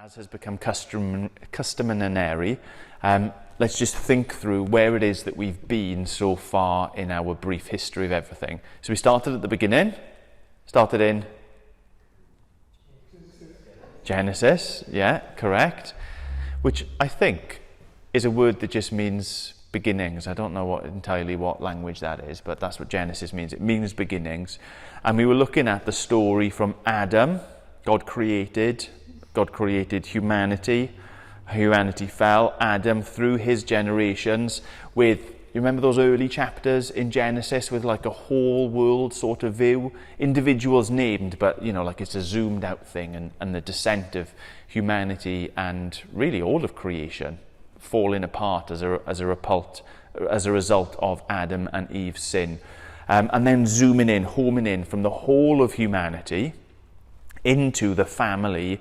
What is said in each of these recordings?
As has become customary, let's just think through where it is that we've been so far in our brief history of everything. So we started at the beginning, started in Genesis, yeah, correct, which I think is a word that just means beginnings. I don't know entirely what language that is, but that's what Genesis means. It means beginnings. And we were looking at the story from Adam. God created humanity. Humanity fell. Adam, through his generations, you remember those early chapters in Genesis with like a whole world sort of view? Individuals named, but like it's a zoomed out thing, and the descent of humanity and really all of creation falling apart as a result of Adam and Eve's sin. And then homing in from the whole of humanity into the family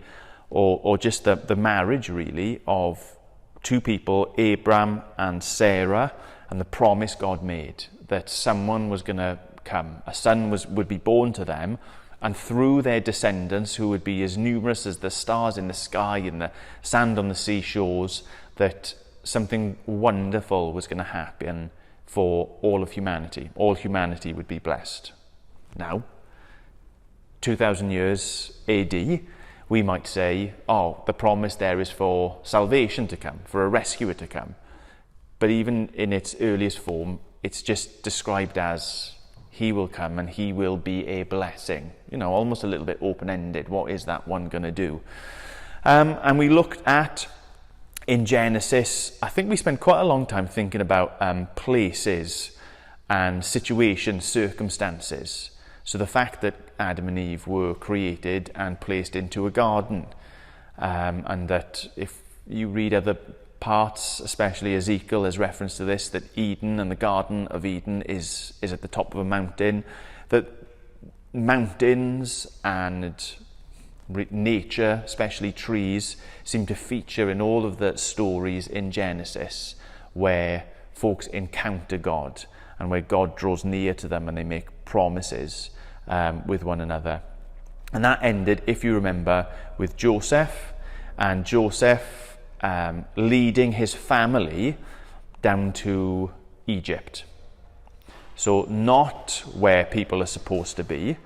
or just the marriage really of two people, Abraham and Sarah, and the promise God made that someone was going to come, a son would be born to them, and through their descendants, who would be as numerous as the stars in the sky and the sand on the seashores, that something wonderful was going to happen for all of humanity. All humanity would be blessed. Now, 2,000 years AD, we might say, the promise there is for salvation to come, for a rescuer to come. But even in its earliest form, it's just described as he will come and he will be a blessing. Almost a little bit open-ended. What is that one going to do? And we looked at, in Genesis, I think we spent quite a long time thinking about places and situations, circumstances. So the fact that Adam and Eve were created and placed into a garden, and that if you read other parts, especially Ezekiel has reference to this, that Eden and the Garden of Eden is at the top of a mountain, that mountains and nature, especially trees, seem to feature in all of the stories in Genesis where folks encounter God and where God draws near to them and they make promises with one another. And that ended, if you remember, with Joseph, and Joseph leading his family down to Egypt. So not where people are supposed to be.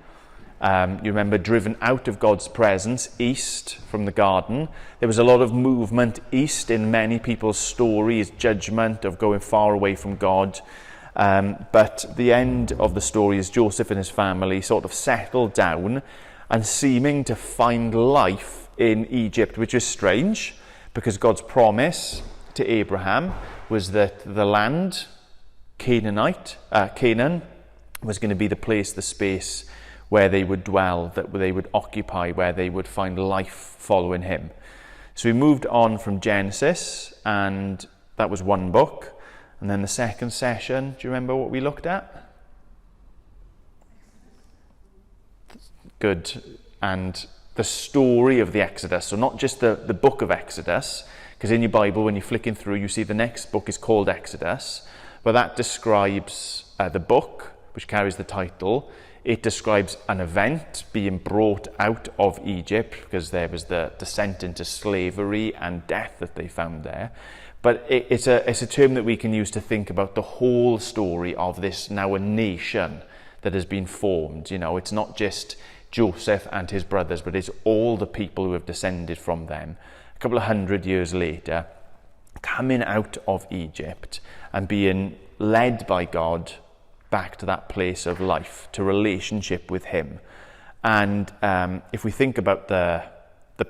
You remember, driven out of God's presence, east from the garden. There was a lot of movement east in many people's stories, judgment of going far away from God. But the end of the story is Joseph and his family sort of settled down and seeming to find life in Egypt, which is strange because God's promise to Abraham was that the land, Canaan, was going to be the place, the space where they would dwell, that they would occupy, where they would find life following him. So we moved on from Genesis, and that was one book. And then the second session, do you remember what we looked at? Good. And the story of the Exodus. So not just the book of Exodus, because in your Bible, when you're flicking through, you see the next book is called Exodus. But that describes the book, which carries the title. It describes an event being brought out of Egypt, because there was the descent into slavery and death that they found there. But it's a term that we can use to think about the whole story of this now a nation that has been formed. It's not just Joseph and his brothers, but it's all the people who have descended from them. A couple of 100 years later, coming out of Egypt and being led by God back to that place of life, to relationship with him. And if we think about the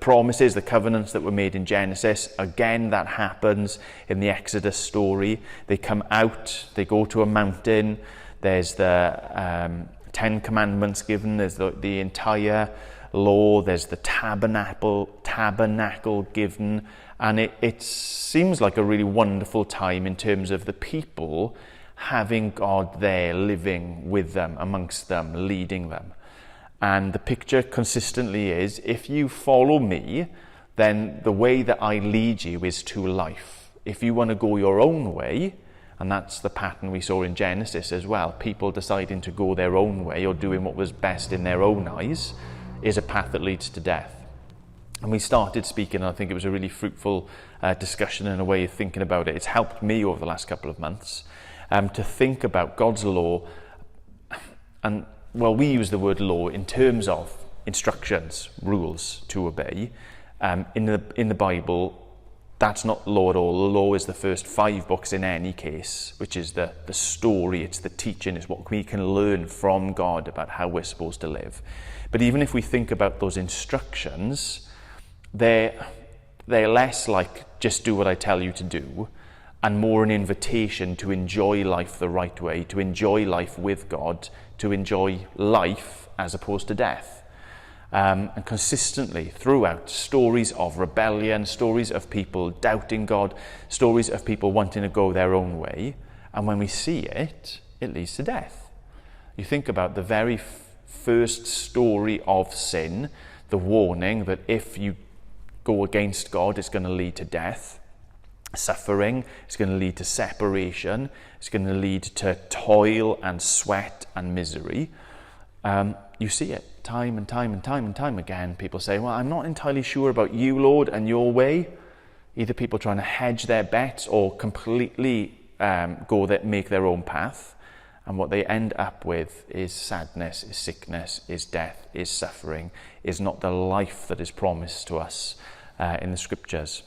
promises, the covenants that were made in Genesis, again, that happens in the Exodus story. They come out, they go to a mountain, there's the 10 commandments given, there's the entire law, there's the tabernacle given, and it seems like a really wonderful time in terms of the people having God there, living with them, amongst them, leading them. And the picture consistently is, if you follow me, then the way that I lead you is to life. If you want to go your own way, and that's the pattern we saw in Genesis as well, people deciding to go their own way or doing what was best in their own eyes, is a path that leads to death. And we started speaking, and I think it was a really fruitful discussion and a way of thinking about it. It's helped me over the last couple of months to think about God's law. And, well, we use the word law in terms of instructions, rules to obey. In the Bible, that's not law at all. The law is the first 5 books in any case, which is the story, it's the teaching, it's what we can learn from God about how we're supposed to live. But even if we think about those instructions, they're less like just do what I tell you to do, and more an invitation to enjoy life the right way, to enjoy life with God, to enjoy life as opposed to death. And consistently throughout, stories of rebellion, stories of people doubting God, stories of people wanting to go their own way. And when we see it, it leads to death. You think about the very first story of sin, the warning that if you go against God, it's going to lead to death, suffering, it's going to lead to separation, it's going to lead to toil and sweat and misery. You see it time and time and time and time again. People say, well, I'm not entirely sure about you, Lord, and your way. Either people trying to hedge their bets or completely make their own path. And what they end up with is sadness, is sickness, is death, is suffering, is not the life that is promised to us in the scriptures.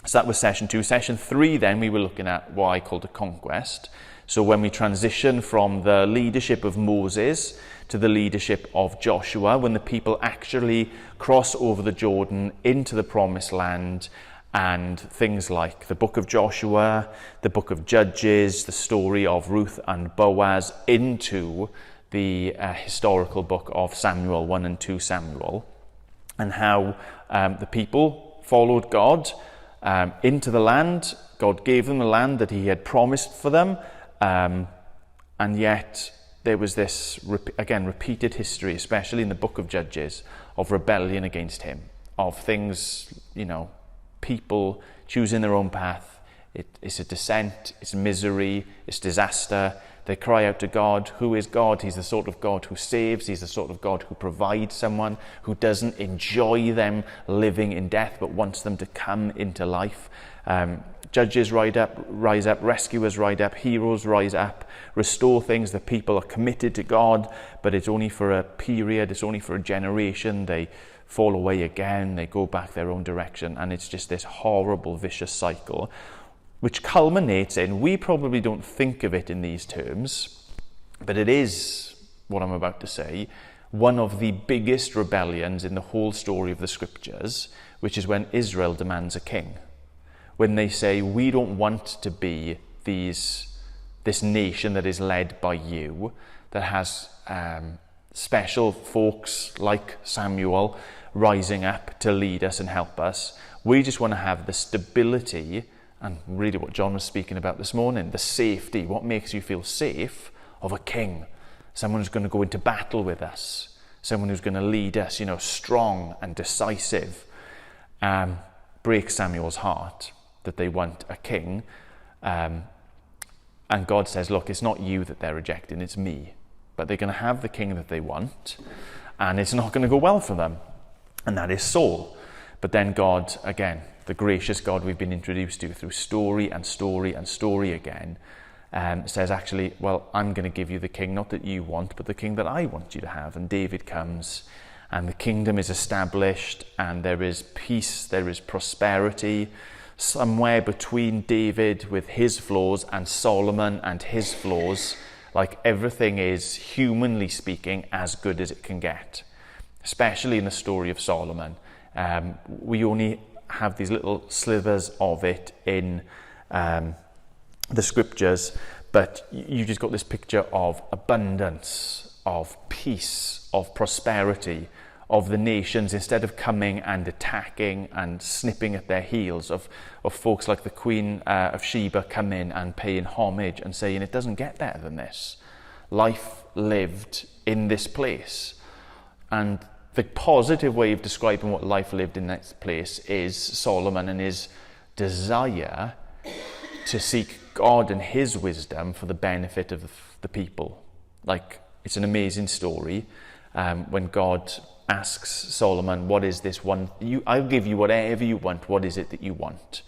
So that was session 2. Session 3 then, we were looking at what I called a conquest. So when we transition from the leadership of Moses to the leadership of Joshua, when the people actually cross over the Jordan into the promised land, and things like the book of Joshua, the book of Judges, the story of Ruth and Boaz, into the historical book of Samuel, 1 and 2 Samuel, and how the people followed God into the land. God gave them the land that he had promised for them, and yet there was this, repeated history, especially in the book of Judges, of rebellion against him, of things, people choosing their own path. It's a descent, it's misery, it's disaster. They cry out to God. Who is God? He's the sort of God who saves. He's the sort of God who provides someone, who doesn't enjoy them living in death, but wants them to come into life. Judges rise up, rescuers rise up, heroes rise up, restore things. The people are committed to God, but it's only for a period, it's only for a generation. They fall away again, they go back their own direction, and it's just this horrible, vicious cycle, which culminates in, we probably don't think of it in these terms, but it is, what I'm about to say, one of the biggest rebellions in the whole story of the scriptures, which is when Israel demands a king. When they say, we don't want to be this nation that is led by you, that has special folks like Samuel rising up to lead us and help us. We just want to have the stability, and really what John was speaking about this morning, the safety, what makes you feel safe, of a king, someone who's going to go into battle with us, someone who's going to lead us, strong and decisive. Breaks Samuel's heart that they want a king, and God says, look, it's not you that they're rejecting, it's me. But they're going to have the king that they want, and it's not going to go well for them, and that is Saul. But then God, again, the gracious God we've been introduced to through story and story and story again, says, actually, well, I'm going to give you the king, not that you want, but the king that I want you to have. And David comes, and the kingdom is established, and there is peace, there is prosperity, somewhere between David with his flaws and Solomon and his flaws. Like, everything is, humanly speaking, as good as it can get, especially in the story of Solomon. We only have these little slivers of it in the scriptures, but you just got this picture of abundance, of peace, of prosperity, of the nations, instead of coming and attacking and snipping at their heels, of folks like the Queen of Sheba come in and paying homage and saying, it doesn't get better than this. Life lived in this place. And the positive way of describing what life lived in this place is Solomon and his desire to seek God and his wisdom for the benefit of the people. Like, it's an amazing story when God asks Solomon, what is this one? I'll give you whatever you want. What is it that you want?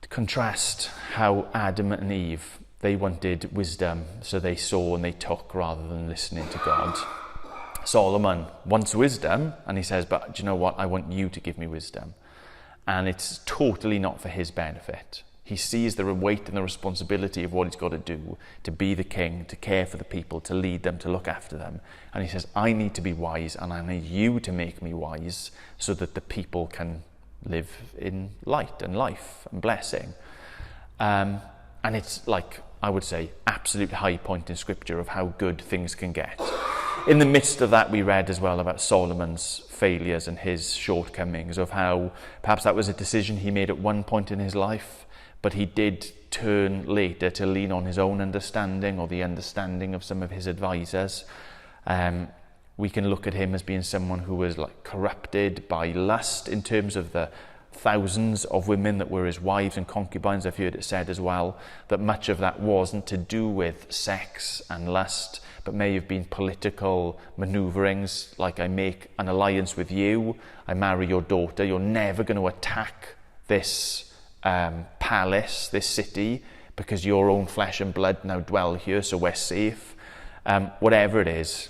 To contrast how Adam and Eve, they wanted wisdom, so they saw and they took rather than listening to God. Solomon wants wisdom, and he says, but do you know what? I want you to give me wisdom. And it's totally not for his benefit. He sees the weight and the responsibility of what he's got to do, to be the king, to care for the people, to lead them, to look after them. And he says, I need to be wise, and I need you to make me wise so that the people can live in light and life and blessing. And it's like, I would say, absolute high point in Scripture of how good things can get. In the midst of that, we read as well about Solomon's failures and his shortcomings, of how perhaps that was a decision he made at one point in his life, but he did turn later to lean on his own understanding or the understanding of some of his advisors. We can look at him as being someone who was like corrupted by lust in terms of the thousands of women that were his wives and concubines. I've heard it said as well that much of that wasn't to do with sex and lust, but may have been political maneuverings, like I make an alliance with you, I marry your daughter, you're never going to attack this palace, this city, because your own flesh and blood now dwell here, so we're safe. Whatever it is,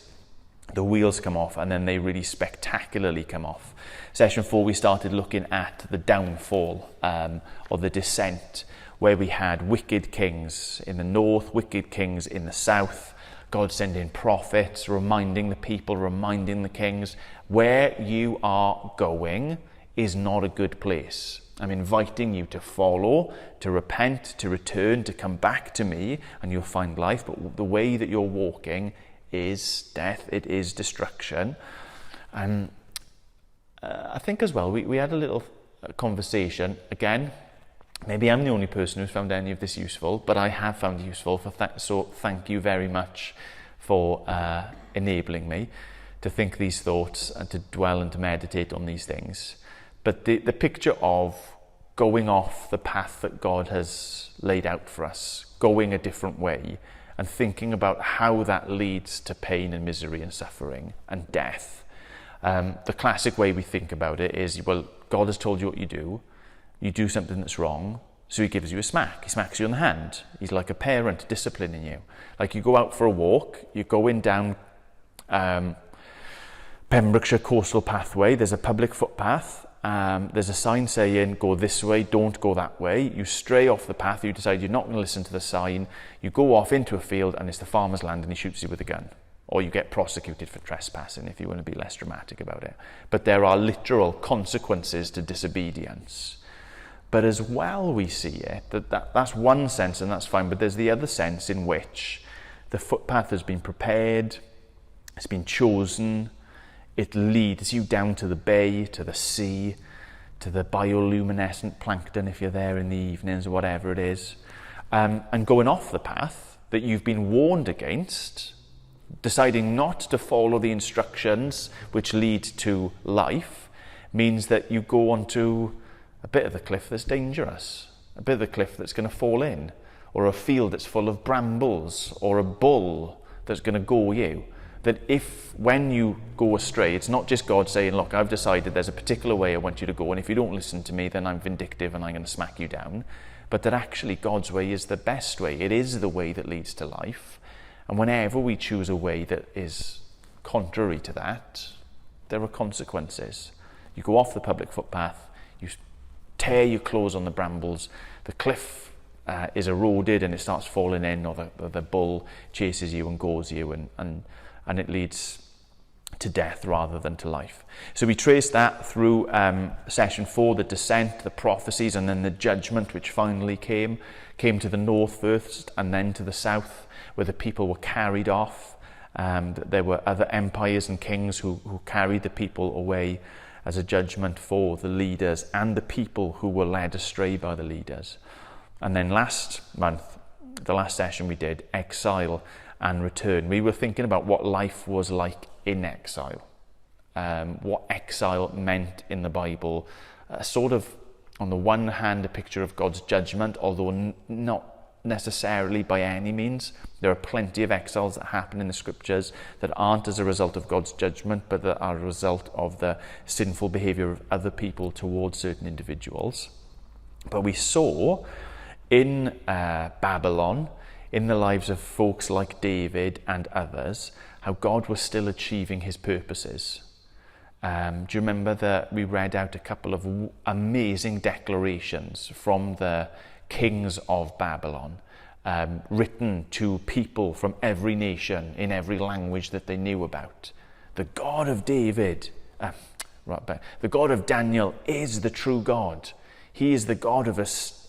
the wheels come off, and then they really spectacularly come off. Session 4, we started looking at the downfall or the descent, where we had wicked kings in the north, wicked kings in the south, God sending prophets, reminding the people, reminding the kings, where you are going is not a good place. I'm inviting you to follow, to repent, to return, to come back to me, and you'll find life. But the way that you're walking is death, it is destruction. And I think as well, we had a little conversation. Again, maybe I'm the only person who's found any of this useful, but I have found it useful. So thank you very much for enabling me to think these thoughts and to dwell and to meditate on these things. But the picture of going off the path that God has laid out for us, going a different way, and thinking about how that leads to pain and misery and suffering and death. The classic way we think about it is, well, God has told you what you do something that's wrong, so he gives you a smack. He smacks you on the hand. He's like a parent disciplining you. Like you go out for a walk, you're going down Pembrokeshire Coastal Pathway, there's a public footpath, there's a sign saying go this way, don't go that way. You stray off the path, you decide you're not going to listen to the sign, you go off into a field and it's the farmer's land and he shoots you with a gun. Or you get prosecuted for trespassing if you want to be less dramatic about it. But there are literal consequences to disobedience. But as well we see it, that's one sense and that's fine, but there's the other sense in which the footpath has been prepared, it's been chosen, it leads you down to the bay, to the sea, to the bioluminescent plankton if you're there in the evenings or whatever it is. And going off the path that you've been warned against, deciding not to follow the instructions which lead to life, means that you go onto a bit of the cliff that's dangerous, a bit of the cliff that's going to fall in, or a field that's full of brambles, or a bull that's going to gore you. That if, when you go astray, it's not just God saying, look, I've decided there's a particular way I want you to go, and if you don't listen to me, then I'm vindictive and I'm going to smack you down. But that actually God's way is the best way. It is the way that leads to life. And whenever we choose a way that is contrary to that, there are consequences. You go off the public footpath, you tear your clothes on the brambles, the cliff is eroded and it starts falling in, or the bull chases you and gores you, and it leads to death rather than to life. So we trace that through session 4, the descent, the prophecies, and then the judgment which finally came to the north first and then to the south, where the people were carried off. There were other empires and kings who carried the people away as a judgment for the leaders and the people who were led astray by the leaders. And then last month, the last session we did, exile and return. We were thinking about what life was like in exile, what exile meant in the Bible, sort of on the one hand a picture of God's judgment, although not necessarily by any means. There are plenty of exiles that happen in the scriptures that aren't as a result of God's judgment, but that are a result of the sinful behaviour of other people towards certain individuals. But we saw in Babylon, in the lives of folks like David and others, how God was still achieving his purposes. Do you remember that we read out a couple of amazing declarations from the kings of Babylon, written to people from every nation in every language that they knew about? The God of David, the God of Daniel is the true God. He is the God of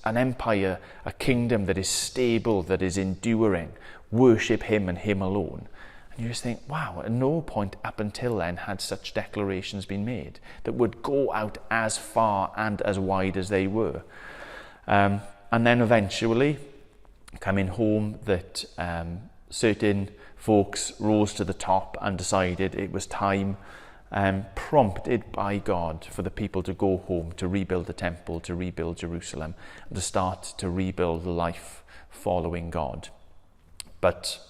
an empire, a kingdom that is stable, that is enduring. Worship him and him alone. And you just think, wow, at no point up until then had such declarations been made that would go out as far and as wide as they were. And then eventually, coming home, that certain folks rose to the top and decided it was time, prompted by God, for the people to go home, to rebuild the temple, to rebuild Jerusalem, and to start to rebuild life following God. But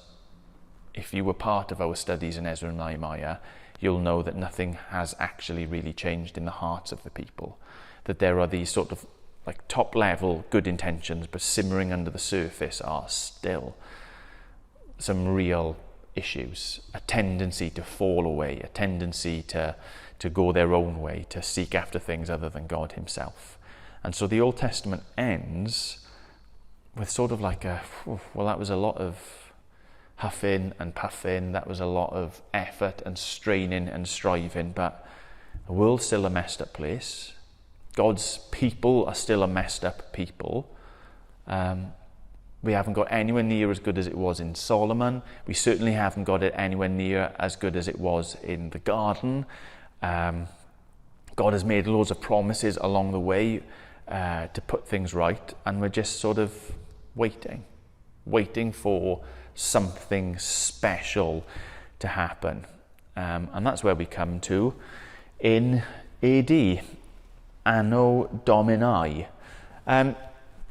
if you were part of our studies in Ezra and Nehemiah, you'll know that nothing has actually really changed in the hearts of the people. That there are these sort of like top level good intentions, but simmering under the surface are still some real issues. A tendency to fall away, a tendency to go their own way, to seek after things other than God himself. And so the Old Testament ends with sort of like that was a lot of huffing and puffing, that was a lot of effort and straining and striving, but the world's still a messed up place. God's people are still a messed up people. We haven't got anywhere near as good as it was in Solomon. We certainly haven't got it anywhere near as good as it was in the garden. God has made loads of promises along the way to put things right, and we're just sort of waiting for something special to happen. And that's where we come to in AD, Anno Domini.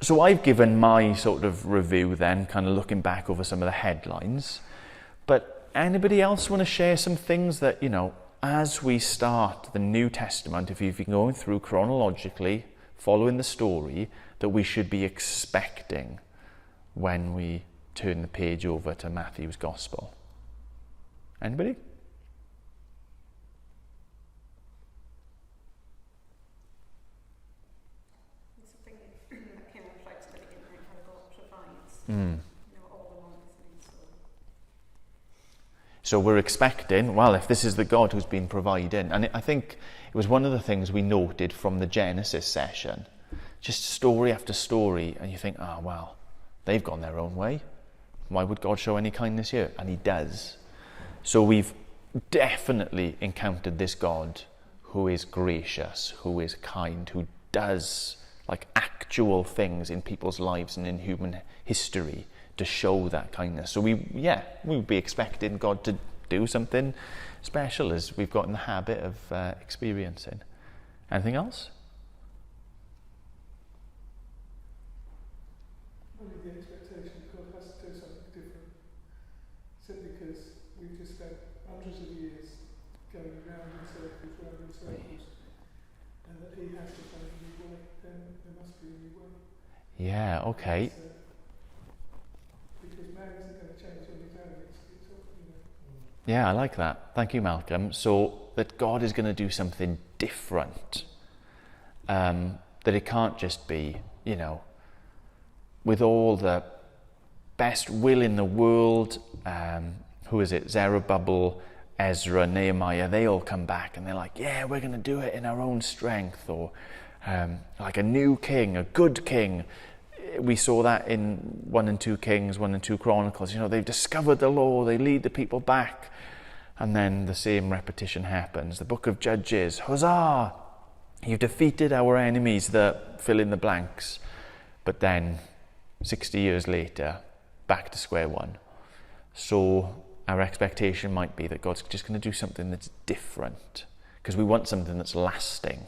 So I've given my sort of review then, kind of looking back over some of the headlines. But anybody else want to share some things that, as we start the New Testament, if you've been going through chronologically, following the story, that we should be expecting when we turn the page over to Matthew's Gospel? Anybody? Something that came on flight study in how God provides. All the months. So we're expecting, well, if this is the God who's been providing, and I think it was one of the things we noted from the Genesis session, just story after story, and you think, well, they've gone their own way. Why would God show any kindness here? And he does. So we've definitely encountered this God who is gracious, who is kind, who does like actual things in people's lives and in human history to show that kindness. So we would be expecting God to do something special, as we've got in the habit of experiencing. Anything else? The expectation that God has to do something different, simply because we've just spent hundreds of years going round in circles, and that he has to find a new way, then there must be a new way. Yeah, okay. Because man isn't going to change on his own, it's all. Yeah, I like that. Thank you, Malcolm. So that God is going to do something different, that it can't just be, with all the best will in the world, who is it? Zerubbabel, Ezra, Nehemiah, they all come back and they're like, yeah, we're going to do it in our own strength, or like a new king, a good king. We saw that in 1 and 2 Kings, 1 and 2 Chronicles. They've discovered the law, they lead the people back, and then the same repetition happens. The book of Judges, huzzah! You've defeated our enemies, the fill in the blanks. But then 60 years later, back to square one. So our expectation might be that God's just going to do something that's different, because we want something that's lasting.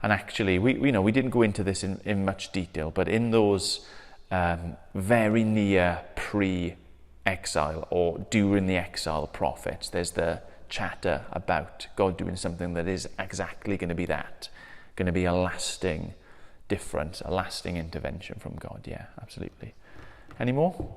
And actually, we didn't go into this in much detail, but in those very near pre-exile or during the exile prophets. There's the chatter about God doing something that is exactly going to be that, going to be a lasting difference, a lasting intervention from God. Yeah, absolutely. Any more?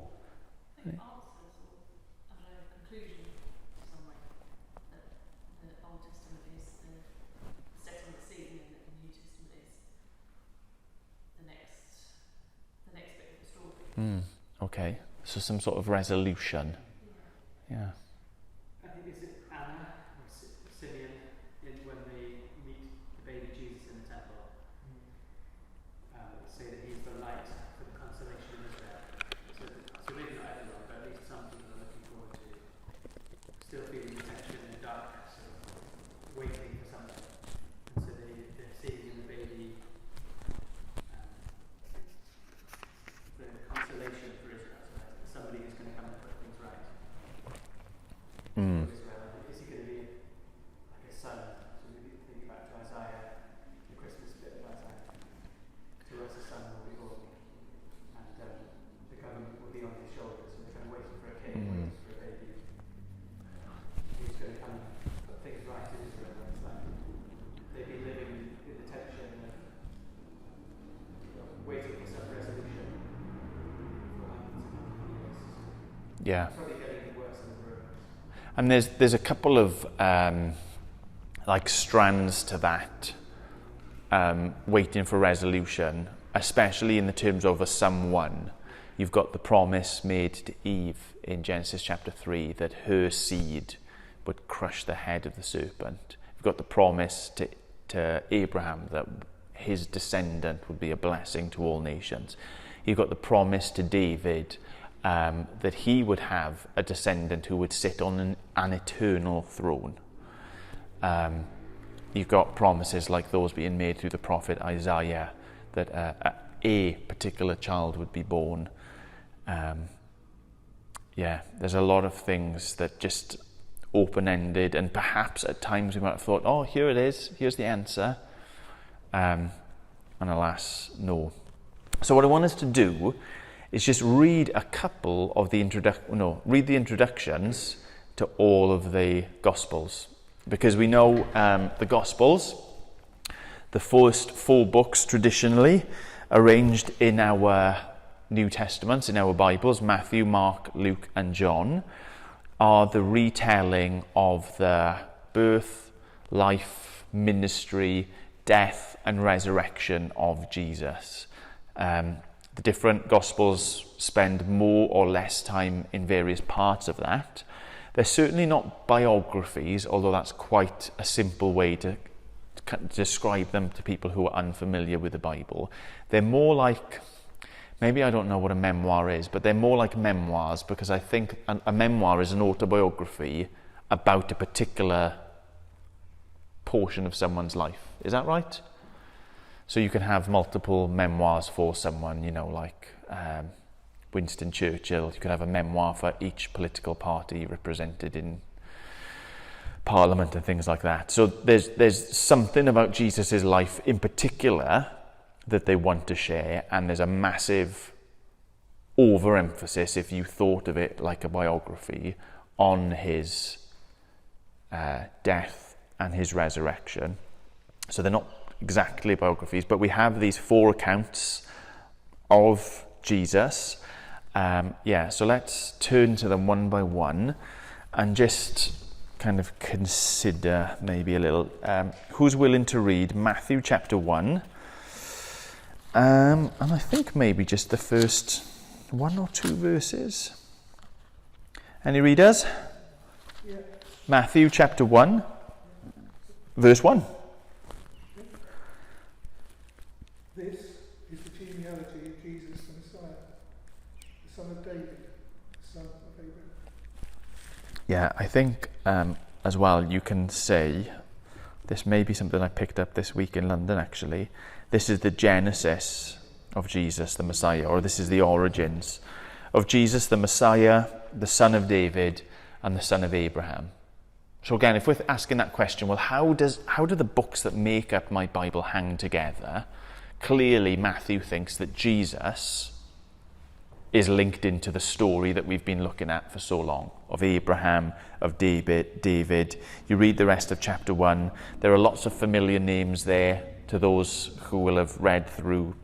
Okay, so some sort of resolution. Yeah. I think is it Anna or Simeon when they meet the baby Jesus in the temple, say that he's the light for the consolation of Israel. So maybe not everyone, but at least some people are looking forward to still feeling the tension in the dark, sort of waiting for something. And so they're seeing in the baby the consolation for Israel. So somebody who's going to come and put things right. Is he going to be like a son? So maybe think back to Isaiah, the Christmas bit of Isaiah. To us a son will be born, and the government will be on his shoulders. So they're kind of waiting for a king, waiting for a baby. Who's going to come and put things right in Israel? It's like they've been living in the tension of waiting for some resolution for hundreds of years. Yeah. It's probably getting worse and worse. And there's a couple of like strands to that, waiting for resolution, especially in the terms of a someone. You've got the promise made to Eve in Genesis chapter 3 that her seed would crush the head of the serpent. You've got the promise to Abraham that his descendant would be a blessing to all nations. You've got the promise to David that he would have a descendant who would sit on an eternal throne. You've got promises like those being made through the prophet Isaiah that a particular child would be born. There's a lot of things that just open-ended, and perhaps at times we might have thought, oh, here it is, here's the answer. And alas, no. So what I want us to do is just read a couple of the introductions to all of the Gospels. Because we know the Gospels, the first 4 books traditionally arranged in our New Testaments, in our Bibles, Matthew, Mark, Luke and John, are the retelling of the birth, life, ministry, death and resurrection of Jesus. The different Gospels spend more or less time in various parts of that. They're certainly not biographies, although that's quite a simple way to describe them to people who are unfamiliar with the Bible. They're more like, maybe I don't know what a memoir is, but they're more like memoirs, because I think a memoir is an autobiography about a particular portion of someone's life. Is that right? So you can have multiple memoirs for someone, like Winston Churchill. You could have a memoir for each political party represented in Parliament and things like that. So there's something about Jesus' life in particular that they want to share, and there's a massive overemphasis, if you thought of it like a biography, on his death and his resurrection. So they're not exactly biographies, but we have these 4 accounts of Jesus. So let's turn to them one by one and just kind of consider maybe a little. Who's willing to read Matthew chapter 1? And I think maybe just the first 1 or 2 verses. Any readers? Yeah. Matthew chapter 1, verse 1. This is the genealogy of Jesus the Messiah, the son of David, the son of Abraham. Yeah, I think as well you can say, this may be something I picked up this week in London actually, this is the genesis of Jesus the Messiah, or this is the origins of Jesus the Messiah, the son of David and the son of Abraham. So again, if we're asking that question, well, how do the books that make up my Bible hang together? Clearly Matthew thinks that Jesus is linked into the story that we've been looking at for so long, of Abraham, of David. You read the rest of chapter 1, there are lots of familiar names there to those who will have read through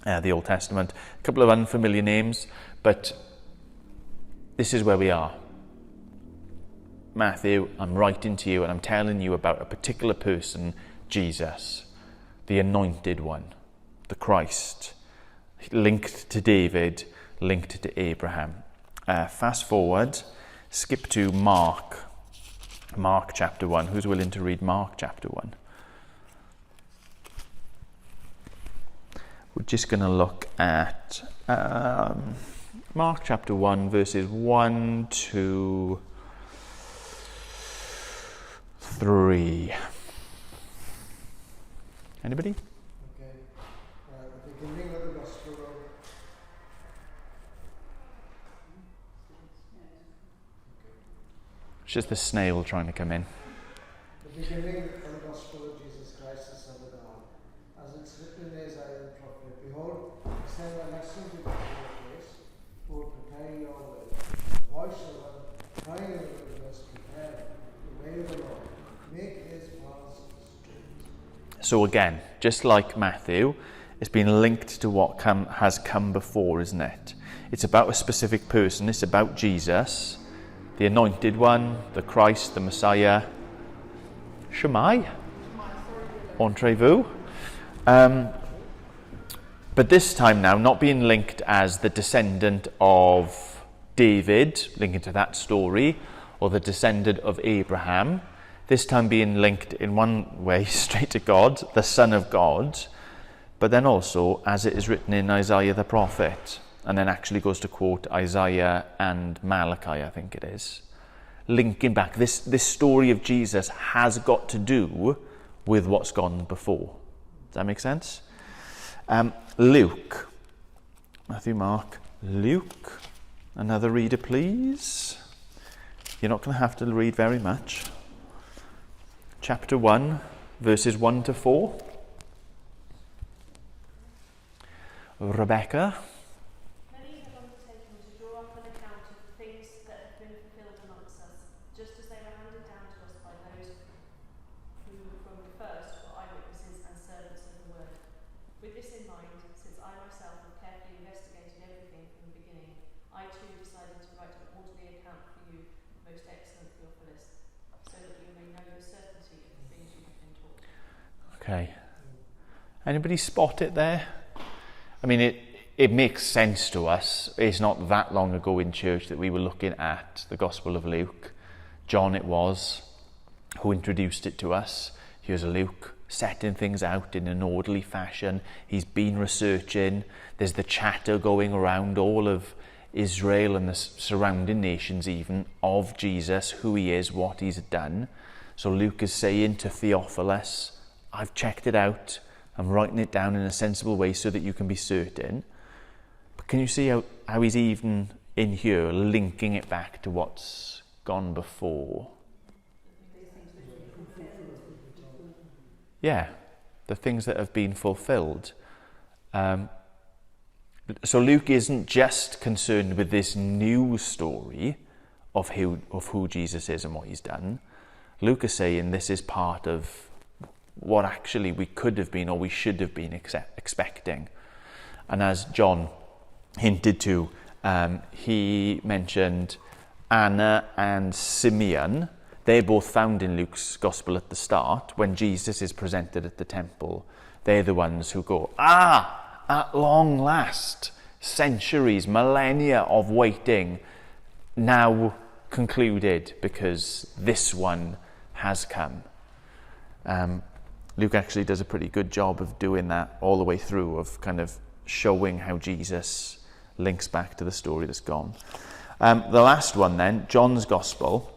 the Old Testament. A couple of unfamiliar names, but this is where we are. Matthew, I'm writing to you and I'm telling you about a particular person, Jesus, the anointed one, the Christ, linked to David, linked to Abraham. Fast forward, skip to Mark chapter 1. Who's willing to read Mark chapter 1? We're just going to look at Mark chapter 1, verses 1 to 3. Anybody? Okay. The beginning of the Gospel of... It's just the snail trying to come in. The beginning of the Gospel of Jesus Christ, the Son of God. As it's written in Isaiah the prophet, behold, I send a messenger before your face, who will prepare your way. The voice of one crying in the wilderness, prepare the way of the Lord, make his paths straight. So again, just like Matthew, it's been linked to what has come before, isn't it? It's about a specific person. It's about Jesus, the anointed one, the Christ, the Messiah. Shemai? Entrez-vous? But this time now, not being linked as the descendant of David, linking to that story, or the descendant of Abraham, this time being linked in one way straight to God, the Son of God, but then also as it is written in Isaiah the prophet, and then actually goes to quote Isaiah and Malachi, I think it is. Linking back, this story of Jesus has got to do with what's gone before. Does that make sense? Luke. Matthew, Mark, Luke. Another reader, please. You're not going to have to read very much. Chapter 1, verses 1 to 4. Rebecca. Many have undertaken to draw up an account of the things that have been fulfilled amongst us, just as they were handed down to us by those who from the first were eyewitnesses and servants of the word. With this in mind, since I myself have carefully investigated everything from the beginning, I too decided to write an orderly account for you, most excellent Theophilus, so that you may know the certainty of the things you have been taught. Okay. Anybody spot it there? I mean, it makes sense to us. It's not that long ago in church that we were looking at the Gospel of Luke. John it was who introduced it to us. Here's Luke setting things out in an orderly fashion. He's been researching. There's the chatter going around all of Israel and the surrounding nations even of Jesus, who he is, what he's done. So Luke is saying to Theophilus, I've checked it out. I'm writing it down in a sensible way so that you can be certain. But can you see how he's even in here linking it back to what's gone before? Yeah, the things that have been fulfilled. So Luke isn't just concerned with this new story of who Jesus is and what he's done. Luke is saying this is part of what actually we could have been or we should have been expecting. And as John hinted to, he mentioned Anna and Simeon. They're both found in Luke's Gospel at the start when Jesus is presented at the temple. They're the ones who go, at long last, centuries, millennia of waiting, now concluded because this one has come. Luke actually does a pretty good job of doing that all the way through, of kind of showing how Jesus links back to the story that's gone. The last one then, John's Gospel.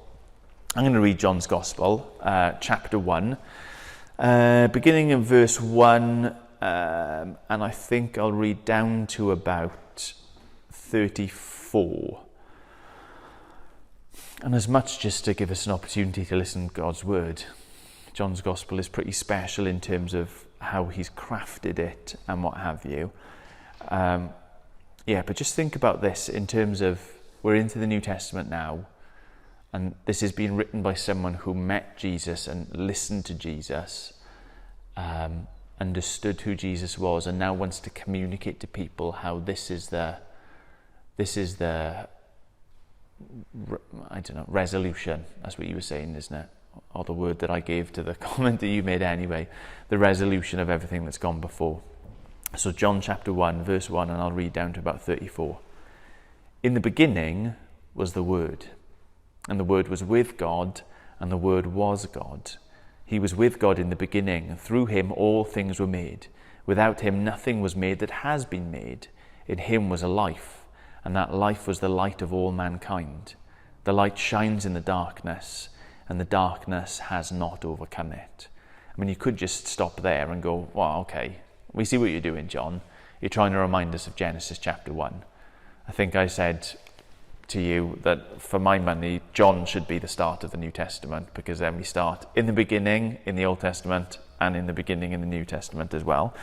I'm going to read John's Gospel, chapter 1, beginning in verse 1, and I think I'll read down to about 34. And as much just to give us an opportunity to listen to God's word. John's Gospel is pretty special in terms of how he's crafted it and what have you. but just think about this in terms of, we're into the New Testament now, and this is being written by someone who met Jesus and listened to Jesus, understood who Jesus was, and now wants to communicate to people how this is the resolution. That's what you were saying, isn't it? Or the word that I gave to the comment that you made anyway, the resolution of everything that's gone before. So John chapter 1, verse 1, and I'll read down to about 34. In the beginning was the Word, and the Word was with God, and the Word was God. He was with God in the beginning, and through him all things were made. Without him nothing was made that has been made. In him was a life, and that life was the light of all mankind. The light shines in the darkness, and the darkness has not overcome it. I mean, you could just stop there and go, well, okay, we see what you're doing, John. You're trying to remind us of Genesis chapter 1. I think I said to you that for my money, John should be the start of the New Testament, because then we start in the beginning in the Old Testament and in the beginning in the New Testament as well.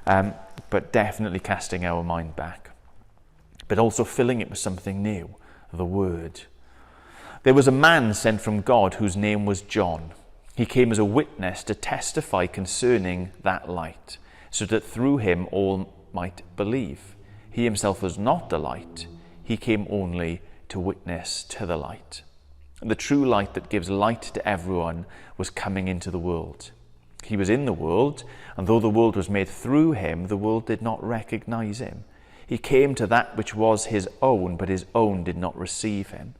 But definitely casting our mind back, but also filling it with something new, the Word. There was a man sent from God whose name was John. He came as a witness to testify concerning that light, so that through him all might believe. He himself was not the light. He came only to witness to the light. The true light that gives light to everyone was coming into the world. He was in the world, and though the world was made through him, the world did not recognize him. He came to that which was his own, but his own did not receive him.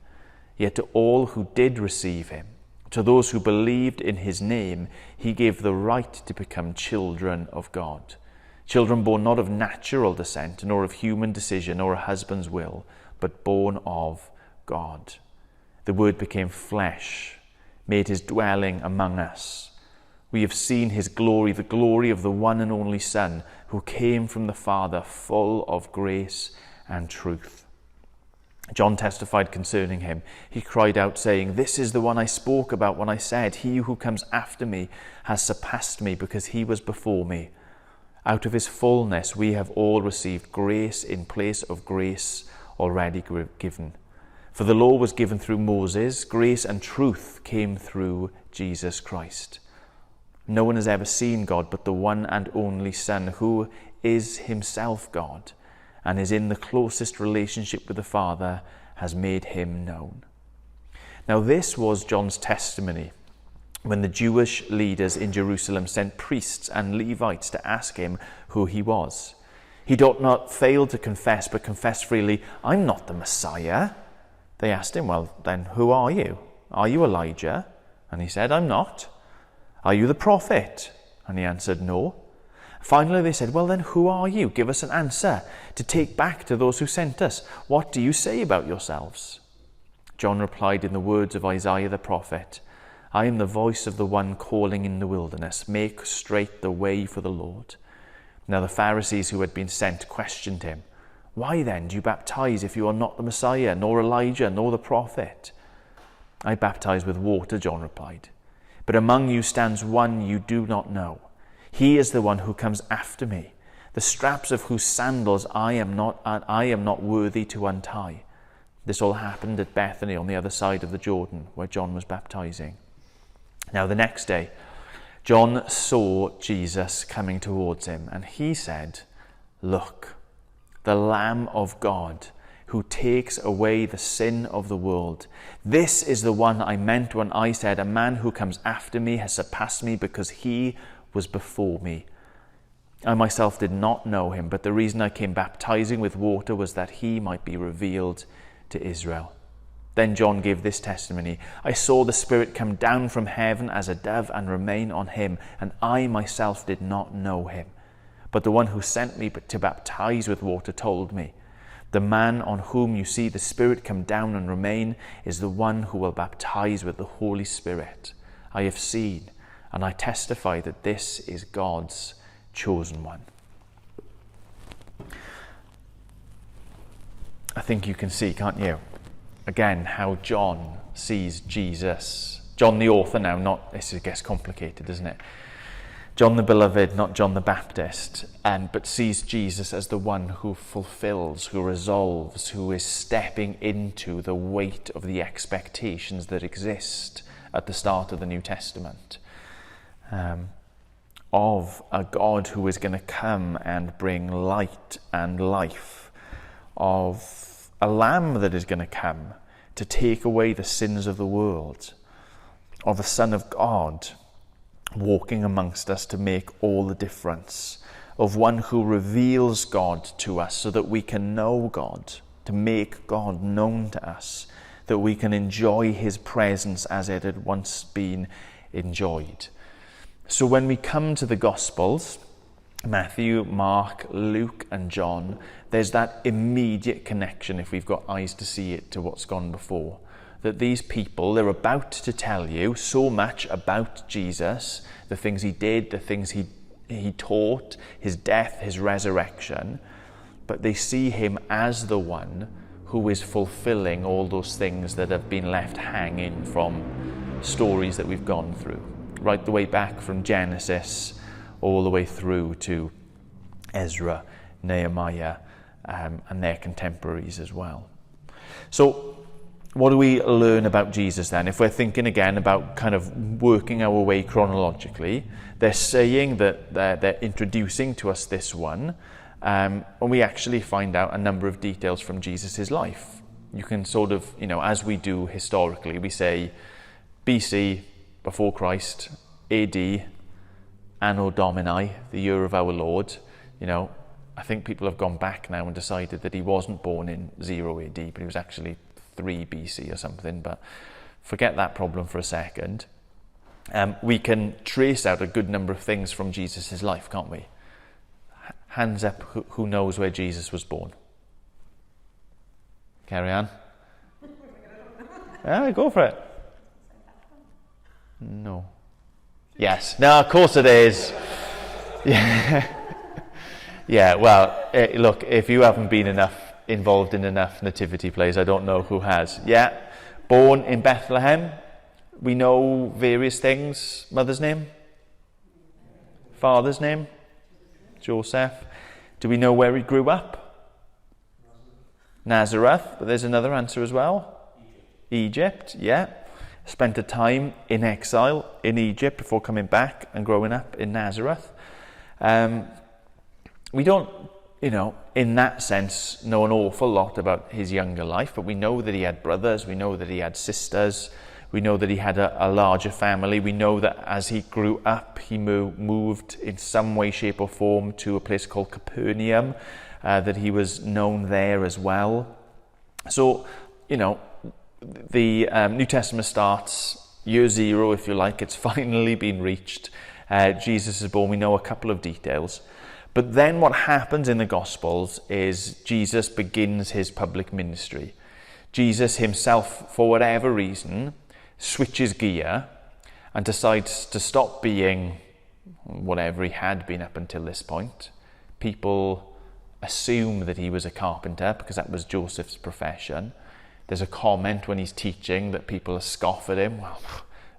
Yet to all who did receive him, to those who believed in his name, he gave the right to become children of God. Children born not of natural descent, nor of human decision, or a husband's will, but born of God. The Word became flesh, made his dwelling among us. We have seen his glory, the glory of the one and only Son, who came from the Father, full of grace and truth. John testified concerning him. He cried out, saying, "This is the one I spoke about when I said, 'He who comes after me has surpassed me, because he was before me.' Out of his fullness we have all received grace in place of grace already given. For the law was given through Moses, grace and truth came through Jesus Christ. No one has ever seen God but the one and only Son, who is himself God, and is in the closest relationship with the Father, has made him known." Now this was John's testimony when the Jewish leaders in Jerusalem sent priests and Levites to ask him who he was. He did not fail to confess, but confessed freely, "I'm not the Messiah." They asked him, "Well, then who are you? Are you Elijah?" And he said, "I'm not." "Are you the prophet?" And he answered, "No." Finally they said, "Well then, who are you? Give us an answer to take back to those who sent us. What do you say about yourselves?" John replied in the words of Isaiah the prophet, "I am the voice of the one calling in the wilderness, make straight the way for the Lord." Now the Pharisees who had been sent questioned him, "Why then do you baptize if you are not the Messiah, nor Elijah, nor the prophet?" "I baptize with water," John replied, "but among you stands one you do not know. He is the one who comes after me, the straps of whose sandals I am not worthy to untie." This all happened at Bethany on the other side of the Jordan, where John was baptizing. Now the next day, John saw Jesus coming towards him, and he said, "Look, the Lamb of God, who takes away the sin of the world. This is the one I meant when I said, 'A man who comes after me has surpassed me, because he was before me.' I myself did not know him, but the reason I came baptizing with water was that he might be revealed to Israel." Then John gave this testimony, "I saw the Spirit come down from heaven as a dove and remain on him, and I myself did not know him. But the one who sent me to baptize with water told me, 'The man on whom you see the Spirit come down and remain is the one who will baptize with the Holy Spirit. I have seen, and I testify that this is God's chosen one.'" I think you can see, can't you? Again, how John sees Jesus. John the author now, this gets complicated, doesn't it? John the Beloved, not John the Baptist, but sees Jesus as the one who fulfills, who resolves, who is stepping into the weight of the expectations that exist at the start of the New Testament, of a God who is going to come and bring light and life, of a Lamb that is going to come to take away the sins of the world, of the Son of God walking amongst us to make all the difference, of one who reveals God to us so that we can know God, to make God known to us, that we can enjoy his presence as it had once been enjoyed. So when we come to the Gospels, Matthew, Mark, Luke and John, there's that immediate connection, if we've got eyes to see it, to what's gone before. That these people, they're about to tell you so much about Jesus, the things he did, the things he taught, his death, his resurrection, but they see him as the one who is fulfilling all those things that have been left hanging from stories that we've gone through, right the way back from Genesis all the way through to Ezra, Nehemiah, and their contemporaries as well. So what do we learn about Jesus then? If we're thinking again about kind of working our way chronologically, they're saying that they're introducing to us this one, and we actually find out a number of details from Jesus' life. You can sort of, as we do historically, we say BC, before Christ, AD, Anno Domini, the year of our Lord. I think people have gone back now and decided that he wasn't born in 0 AD, but he was actually 3 BC or something, but forget that problem for a second. We can trace out a good number of things from Jesus' life, can't we? Hands up, who knows where Jesus was born? Carry on. Go for it. No. Yes. No, of course it is. Yeah. Yeah, well, look, if you haven't been involved in enough nativity plays, I don't know who has. Yeah, born in Bethlehem. We know various things. Mother's name? Father's name? Joseph. Do we know where he grew up? Nazareth. But there's another answer as well. Egypt, yeah. Spent a time in exile in Egypt before coming back and growing up in Nazareth. We don't, in that sense, know an awful lot about his younger life, but we know that he had brothers, we know that he had sisters, we know that he had a larger family, we know that as he grew up, he moved in some way, shape or form to a place called Capernaum, that he was known there as well. So, the New Testament starts year 0, if you like. It's finally been reached. Jesus is born. We know a couple of details. But then what happens in the Gospels is Jesus begins his public ministry. Jesus himself, for whatever reason, switches gear and decides to stop being whatever he had been up until this point. People assume that he was a carpenter because that was Joseph's profession. There's a comment when he's teaching that people scoff at him. Well,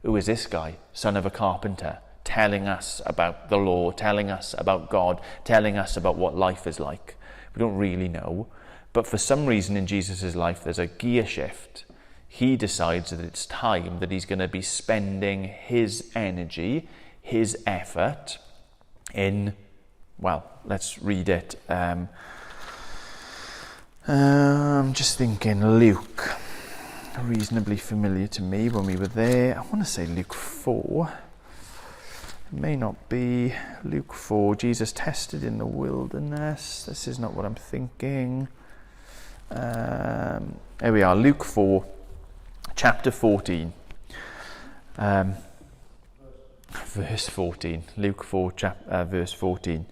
who is this guy, son of a carpenter, telling us about the law, telling us about God, telling us about what life is like? We don't really know. But for some reason in Jesus' life, there's a gear shift. He decides that it's time that he's going to be spending his energy, his effort in, well, let's read it. I'm just thinking Luke, reasonably familiar to me when we were there. I want to say Luke 4. It may not be. Luke 4, Jesus tested in the wilderness. This is not what I'm thinking. Here we are, Luke 4, chapter 14. Verse 14. Luke 4, verse 14.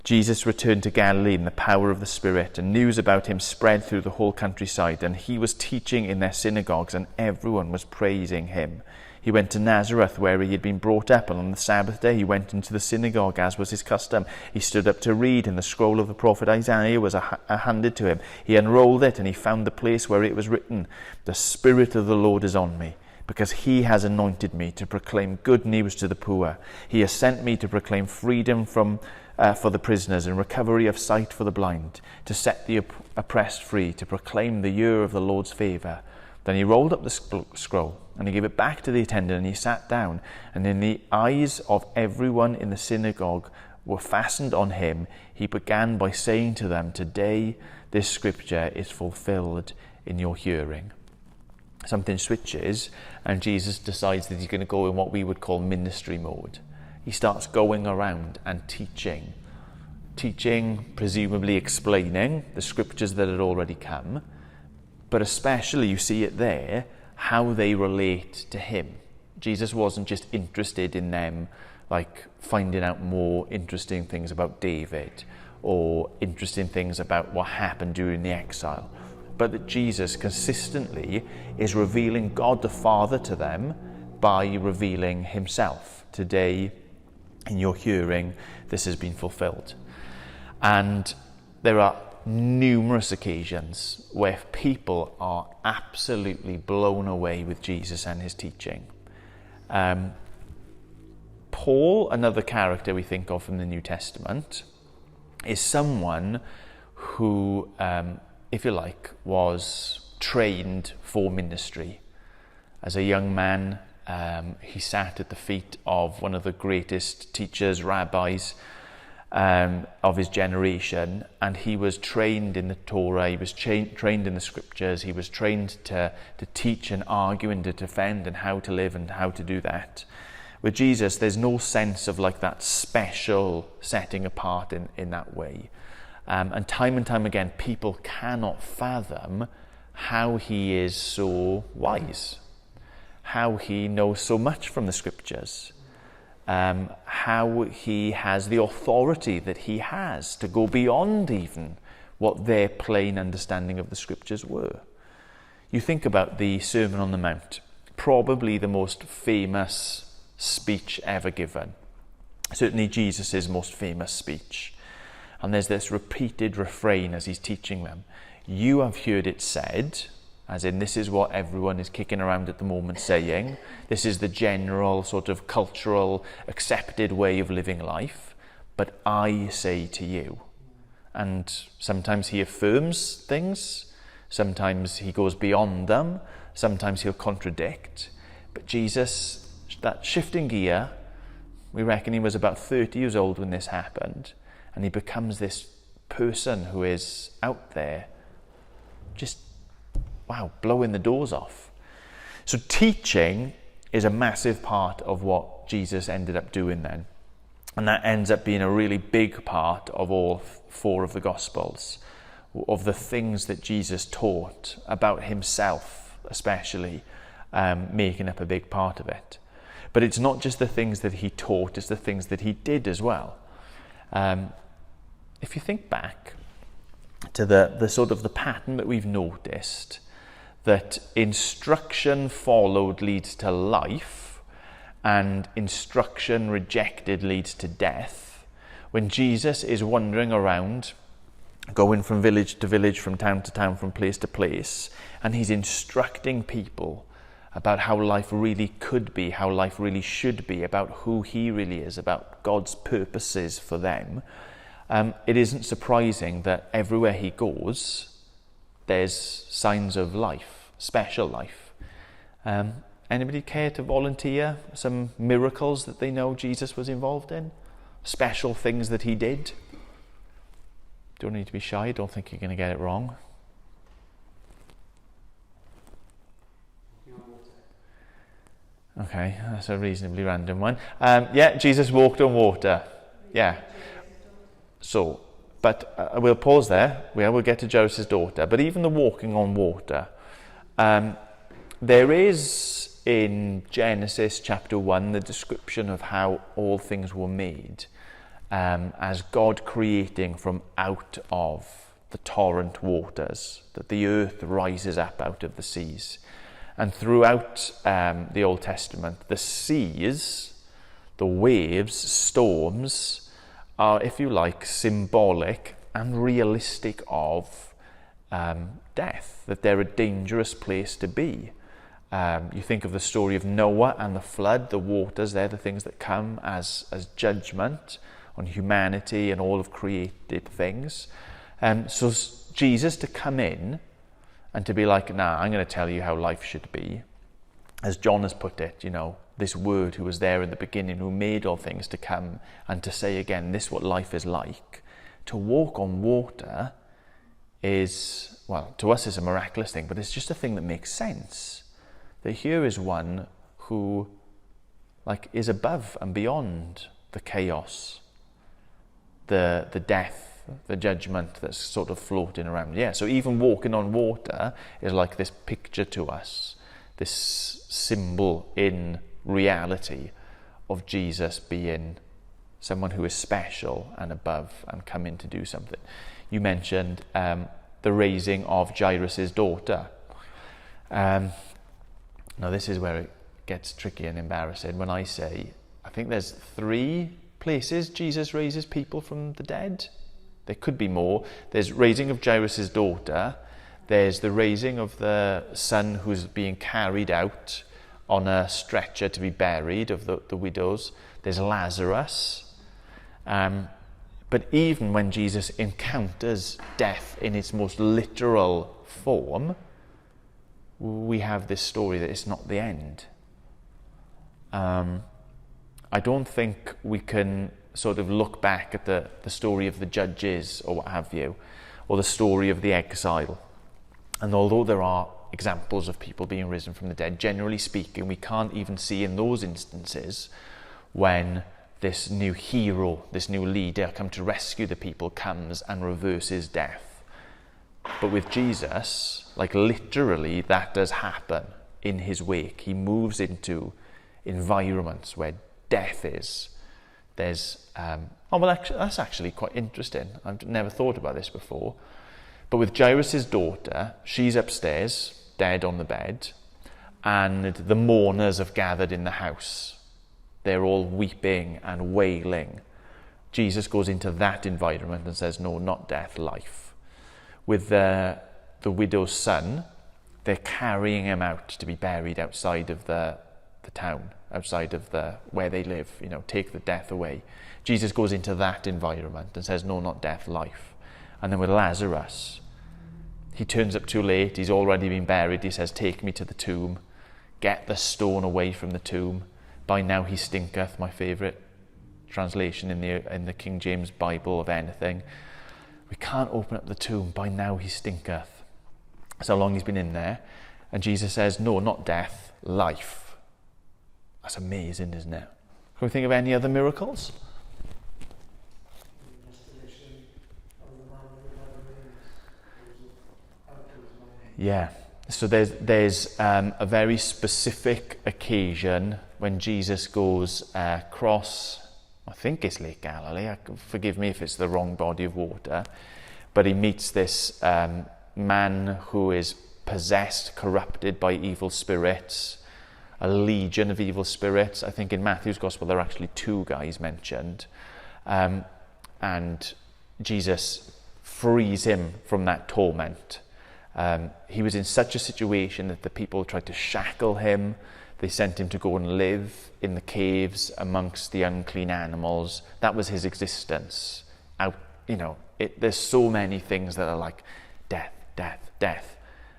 Jesus returned to Galilee in the power of the Spirit, and news about him spread through the whole countryside, and he was teaching in their synagogues, and everyone was praising him. He went to Nazareth, where he had been brought up, and on the Sabbath day he went into the synagogue, as was his custom. He stood up to read, and the scroll of the prophet Isaiah was handed to him. He unrolled it, and he found the place where it was written, "The Spirit of the Lord is on me, because he has anointed me to proclaim good news to the poor. He has sent me to proclaim freedom for the prisoners and recovery of sight for the blind, to set the oppressed free, to proclaim the year of the Lord's favour. Then he rolled up the scroll and he gave it back to the attendant, and he sat down. And in the eyes of everyone in the synagogue were fastened on him, he began by saying to them, "Today this scripture is fulfilled in your hearing." Something switches and Jesus decides that he's going to go in what we would call ministry mode. He starts going around and teaching, presumably explaining the scriptures that had already come, but especially you see it there, how they relate to him. Jesus wasn't just interested in them like finding out more interesting things about David or interesting things about what happened during the exile, but that Jesus consistently is revealing God the Father to them by revealing himself. Today, in your hearing, this has been fulfilled. And there are numerous occasions where people are absolutely blown away with Jesus and his teaching. Paul, another character we think of from the New Testament, is someone who, if you like, was trained for ministry. As a young man, he sat at the feet of one of the greatest teachers, rabbis of his generation, and he was trained in the Torah, he was trained in the scriptures, he was trained to teach and argue and to defend and how to live and how to do that. With Jesus, there's no sense of like that special setting apart in that way. And time again, people cannot fathom how he is so wise, how he knows so much from the scriptures, how he has the authority that he has to go beyond even what their plain understanding of the scriptures were. You think about the Sermon on the Mount, probably the most famous speech ever given, certainly Jesus' most famous speech. And there's this repeated refrain as he's teaching them. You have heard it said, as in this is what everyone is kicking around at the moment saying. This is the general sort of cultural accepted way of living life. But I say to you. And sometimes he affirms things. Sometimes he goes beyond them. Sometimes he'll contradict. But Jesus, that shifting gear, we reckon he was about 30 years old when this happened. And he becomes this person who is out there just, wow, blowing the doors off. So teaching is a massive part of what Jesus ended up doing then. And that ends up being a really big part of all four of the Gospels, of the things that Jesus taught about himself, especially, making up a big part of it. But it's not just the things that he taught, it's the things that he did as well. If you think back to the sort of the pattern that we've noticed, that instruction followed leads to life and instruction rejected leads to death. When Jesus is wandering around, going from village to village, from town to town, from place to place, and he's instructing people about how life really could be, how life really should be, about who he really is, about God's purposes for them, it isn't surprising that everywhere he goes, there's signs of life, special life. Anybody care to volunteer some miracles that they know Jesus was involved in? Special things that he did? Don't need to be shy, don't think you're going to get it wrong. Okay, that's a reasonably random one. Yeah, Jesus walked on water. Yeah. So, but we'll pause there. We'll get to Jairus' daughter. But even the walking on water, there is in Genesis chapter 1 the description of how all things were made, as God creating from out of the torrent waters, that the earth rises up out of the seas. And throughout the Old Testament, the seas, the waves, storms, are, if you like, symbolic and realistic of death, that they're a dangerous place to be. You think of the story of Noah and the flood, the waters, they're the things that come as judgment on humanity and all of created things. So Jesus to come in and to be like, nah, I'm going to tell you how life should be. As John has put it, this word who was there in the beginning, who made all things, to come and to say again, this is what life is like. To walk on water is, well, to us is a miraculous thing, but it's just a thing that makes sense. That here is one who, is above and beyond the chaos, the death, the judgment that's sort of floating around. Yeah, so even walking on water is like this picture to us, this symbol in reality of Jesus being someone who is special and above and coming to do something. You mentioned the raising of Jairus' daughter. Now this is where it gets tricky and embarrassing when I say, I think there's 3 places Jesus raises people from the dead. There could be more. There's raising of Jairus' daughter. There's the raising of the son who's being carried out on a stretcher to be buried, of the widows. There's Lazarus. But even when Jesus encounters death in its most literal form, we have this story that it's not the end. I don't think we can sort of look back at the story of the judges or what have you, or the story of the exile. And although there are examples of people being risen from the dead, generally speaking, we can't even see in those instances when this new hero, this new leader come to rescue the people, comes and reverses death. But with Jesus, literally that does happen in his wake. He moves into environments where death is. There's, that's actually quite interesting. I've never thought about this before. But with Jairus' daughter, she's upstairs, dead on the bed, and the mourners have gathered in the house. They're all weeping and wailing. Jesus goes into that environment and says, no, not death, life. With the widow's son, they're carrying him out to be buried outside of the town, outside of where they live, take the death away. Jesus goes into that environment and says, no, not death, life. And then with Lazarus, he turns up too late, he's already been buried, he says, take me to the tomb, get the stone away from the tomb. By now he stinketh, my favourite translation in the King James Bible of anything. We can't open up the tomb, by now he stinketh. That's how long he's been in there. And Jesus says, no, not death, life. That's amazing, isn't it? Can we think of any other miracles? Yeah. So there's a very specific occasion when Jesus goes across, I think it's Lake Galilee, forgive me if it's the wrong body of water, but he meets this man who is possessed, corrupted by evil spirits, a legion of evil spirits. I think in Matthew's Gospel there are actually 2 guys mentioned, and Jesus frees him from that torment. He was in such a situation that the people tried to shackle him. They sent him to go and live in the caves amongst the unclean animals. That was his existence. There's so many things that are like death, death, death.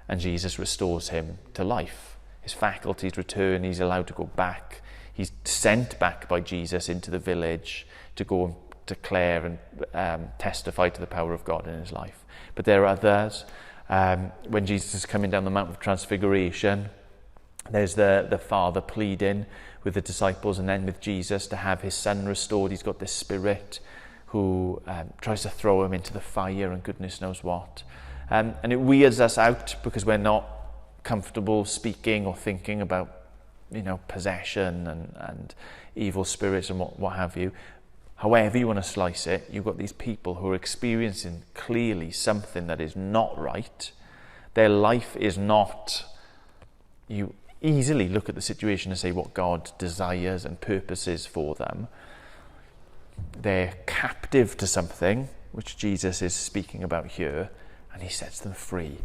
And Jesus restores him to life. His faculties return. He's allowed to go back. He's sent back by Jesus into the village to go and declare and testify to the power of God in his life. But there are others. When Jesus is coming down the Mount of Transfiguration, there's the Father pleading with the disciples and then with Jesus to have his son restored. He's got this spirit who tries to throw him into the fire and goodness knows what. And it weirds us out because we're not comfortable speaking or thinking about, possession and evil spirits and what have you. However you want to slice it, you've got these people who are experiencing clearly something that is not right. Their life is not... You easily look at the situation and say what God desires and purposes for them. They're captive to something, which Jesus is speaking about here, and he sets them free.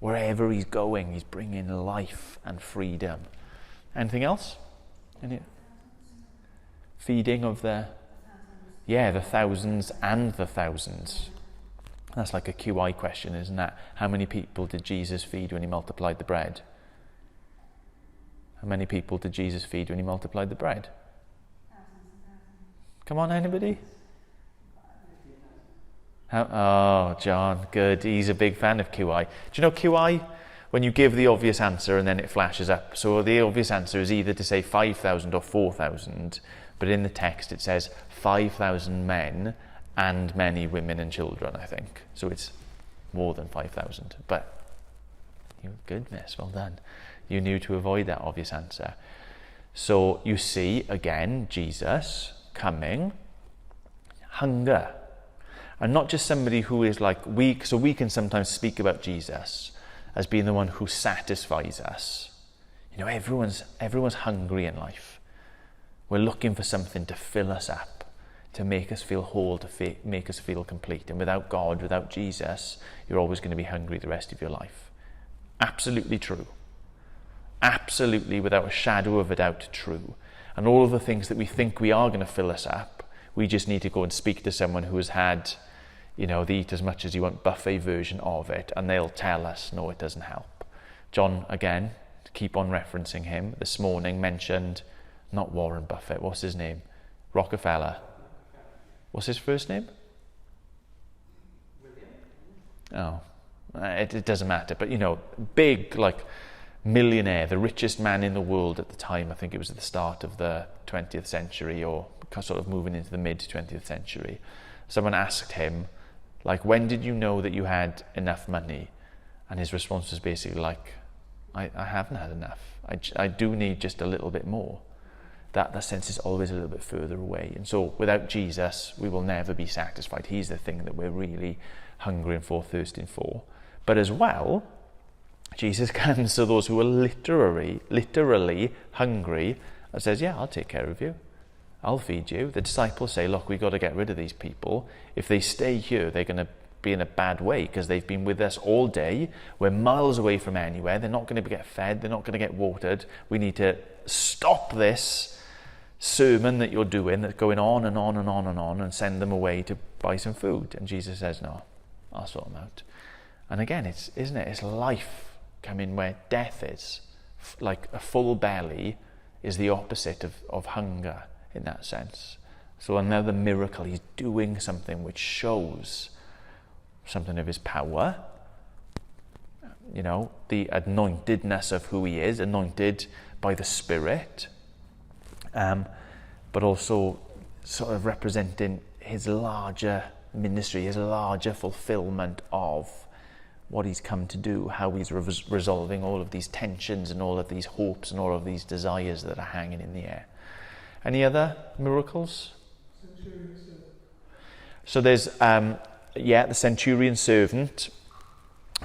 Wherever he's going, he's bringing life and freedom. Anything else? Feeding of the thousands and the thousands. That's like a QI question, isn't that? How many people did Jesus feed when he multiplied the bread? How many people did Jesus feed when he multiplied the bread? Come on, anybody? Oh, John, good. He's a big fan of QI. Do you know QI? When you give the obvious answer and then it flashes up. So the obvious answer is either to say 5,000 or 4,000, but in the text it says 5,000 men and many women and children, I think. So it's more than 5,000. But, goodness, well done. You knew to avoid that obvious answer. So you see, again, Jesus coming, hunger. And not just somebody who is like weak. So we can sometimes speak about Jesus as being the one who satisfies us. Everyone's hungry in life. We're looking for something to fill us up, to make us feel whole, to make us feel complete. And without God, without Jesus, you're always going to be hungry the rest of your life. Absolutely true. Absolutely, without a shadow of a doubt, true. And all of the things that we think we are going to fill us up, we just need to go and speak to someone who has had, the eat as much as you want buffet version of it, and they'll tell us, no, it doesn't help. John, again, to keep on referencing him, this morning mentioned, not Warren Buffett, what's his name? Rockefeller. What's his first name? William. Oh, it doesn't matter, but big, millionaire, the richest man in the world at the time. I think it was at the start of the 20th century, or sort of moving into the mid 20th century. Someone asked him, when did you know that you had enough money? And his response was basically I haven't had enough. I do need just a little bit more. That sense is always a little bit further away. And so without Jesus, we will never be satisfied. He's the thing that we're really hungering for, thirsting for. But as well, Jesus comes to those who are literally hungry and says, yeah, I'll take care of you. I'll feed you. The disciples say, look, we've got to get rid of these people. If they stay here, they're going to be in a bad way because they've been with us all day. We're miles away from anywhere. They're not going to get fed. They're not going to get watered. We need to stop this sermon that you're doing that's going on and on and on and on, and send them away to buy some food. And Jesus says, no, I'll sort them out. And again, it's life coming where death is. Like a full belly is the opposite of hunger in that sense. So another miracle, he's doing something which shows something of his power, the anointedness of who he is, anointed by the Spirit, but also sort of representing his larger ministry, his larger fulfillment of what he's come to do, how he's resolving all of these tensions and all of these hopes and all of these desires that are hanging in the air. Any other miracles? So there's, the centurion servant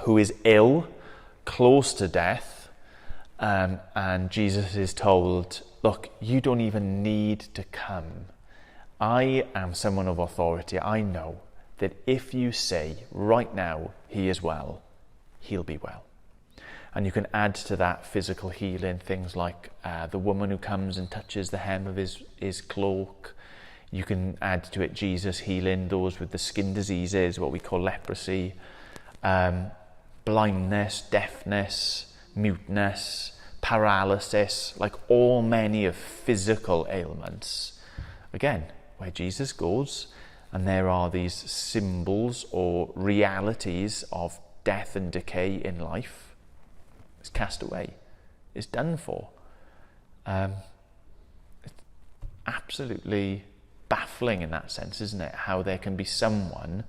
who is ill, close to death, and Jesus is told, look, you don't even need to come. I am someone of authority. I know that if you say right now he is well, he'll be well. And you can add to that physical healing, things like the woman who comes and touches the hem of his cloak. You can add to it Jesus healing those with the skin diseases, what we call leprosy, blindness, deafness, muteness, paralysis, many of physical ailments. Again, where Jesus goes, and there are these symbols or realities of death and decay in life, it's cast away. It's done for. It's absolutely baffling in that sense, isn't it? How there can be someone,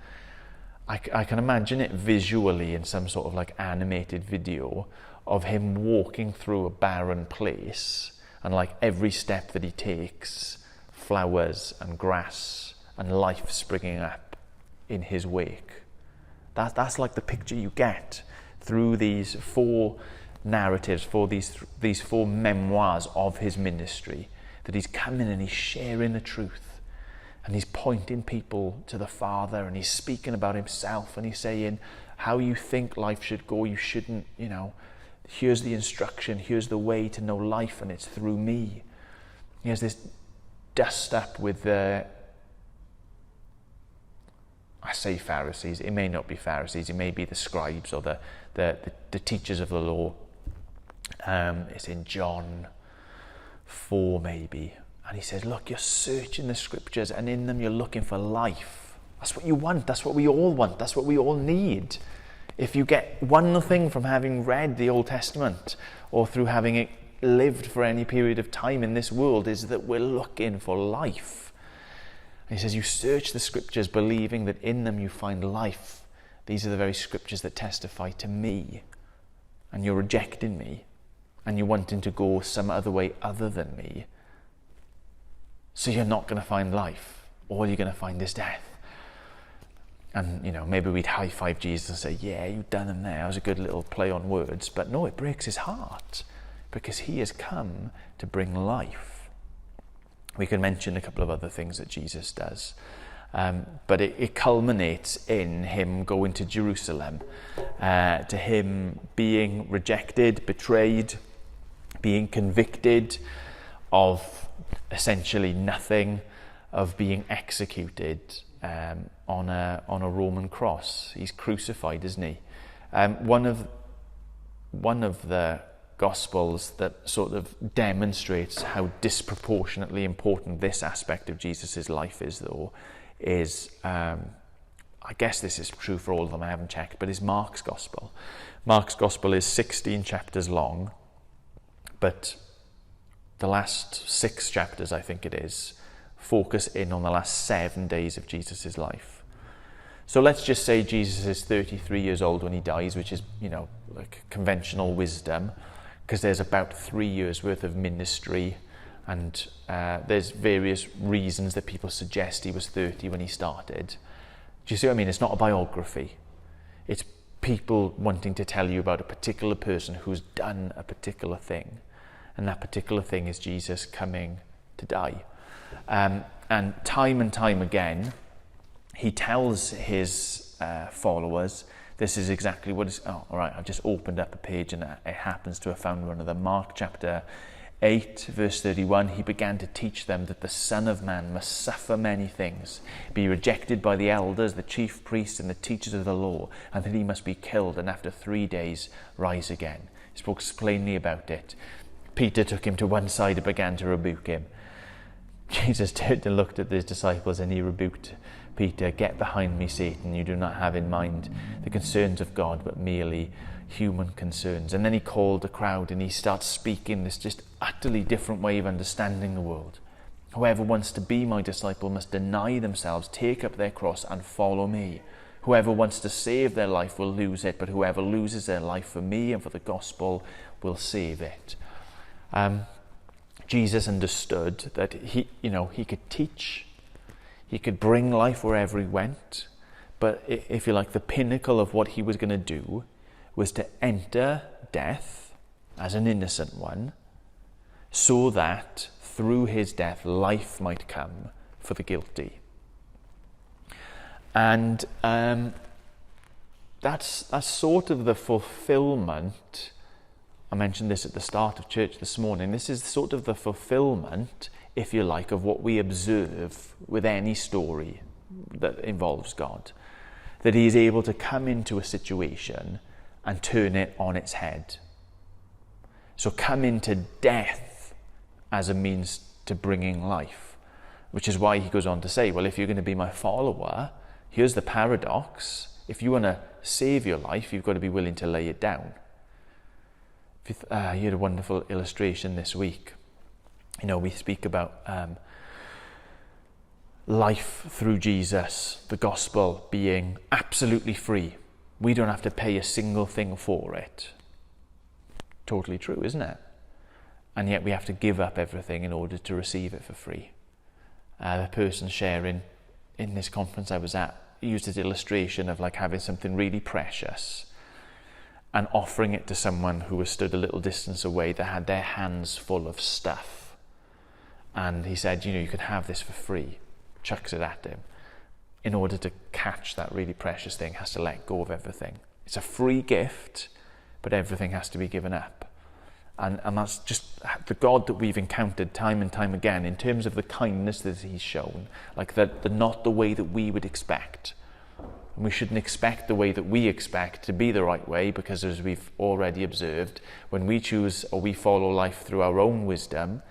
I can imagine it visually in some sort of animated video of him walking through a barren place, and every step that he takes, flowers and grass and life springing up in his wake. That's the picture you get through these four narratives, for these four memoirs of his ministry, that he's coming and he's sharing the truth, and he's pointing people to the Father, and he's speaking about himself, and he's saying how you think life should go. You shouldn't, here's the instruction, here's the way to know life, and it's through me. He has this dust up with I say Pharisees, it may not be Pharisees, it may be the scribes or the teachers of the law. It's in John 4 maybe. And he says, look, you're searching the scriptures and in them you're looking for life. That's what you want. That's what we all want. That's what we all need. If you get one thing from having read the Old Testament or through having it lived for any period of time in this world, is that we're looking for life. And he says, you search the scriptures believing that in them you find life. These are the very scriptures that testify to me. And you're rejecting me. And you're wanting to go some other way other than me. So you're not going to find life. All you're going to find is death. And, maybe we'd high-five Jesus and say, yeah, you've done him there. It was a good little play on words. But no, it breaks his heart. Because he has come to bring life. We can mention a couple of other things that Jesus does. But it culminates in him going to Jerusalem. To him being rejected, betrayed, being convicted of essentially nothing, of being executed on a Roman cross. He's crucified, isn't he? One of the Gospels that sort of demonstrates how disproportionately important this aspect of Jesus' life is, though, is, I guess this is true for all of them, I haven't checked, but is Mark's Gospel. Mark's Gospel is 16 chapters long, but the last 6 chapters, I think it is, focus in on the last 7 days of Jesus' life. So let's just say Jesus is 33 years old when he dies, which is, like conventional wisdom, because there's about 3 years worth of ministry, and there's various reasons that people suggest he was 30 when he started. Do you see what I mean? It's not a biography. It's people wanting to tell you about a particular person who's done a particular thing. And that particular thing is Jesus coming to die. And time again, he tells his followers, this is exactly what is... Oh, all right, I've just opened up a page and it happens to have found one of them. Mark chapter 8, verse 31, he began to teach them that the Son of Man must suffer many things, be rejected by the elders, the chief priests and the teachers of the law, and that he must be killed and after 3 days rise again. He spoke plainly about it. Peter took him to one side and began to rebuke him. Jesus turned and looked at his disciples and he rebuked Peter, "Get behind me, Satan, you do not have in mind the concerns of God, but merely human concerns." And then he called the crowd and he starts speaking this just utterly different way of understanding the world. "Whoever wants to be my disciple must deny themselves, take up their cross and follow me. Whoever wants to save their life will lose it, but whoever loses their life for me and for the gospel will save it." Jesus understood that he could teach, he could bring life wherever he went, but if you like, the pinnacle of what he was going to do was to enter death as an innocent one, so that through his death life might come for the guilty. And that's sort of the fulfillment. I mentioned this at the start of church this morning. This is sort of the fulfillment, if you like, of what we observe with any story that involves God. That he is able to come into a situation and turn it on its head. So come into death as a means to bringing life. Which is why he goes on to say, well, if you're going to be my follower, here's the paradox. If you want to save your life, you've got to be willing to lay it down. You had a wonderful illustration this week. We speak about life through Jesus, the gospel being absolutely free. We don't have to pay a single thing for it. Totally true, isn't it? And yet we have to give up everything in order to receive it for free. The person sharing in this conference I was at used this illustration of like having something really precious and offering it to someone who was stood a little distance away that had their hands full of stuff. And he said, you could have this for free. Chucks it at him. In order to catch that really precious thing, has to let go of everything. It's a free gift, but everything has to be given up. And that's just the God that we've encountered time and time again in terms of the kindness that he's shown. Like not the way that we would expect. And we shouldn't expect the way that we expect to be the right way, because as we've already observed, when we choose or we follow life through our own wisdom,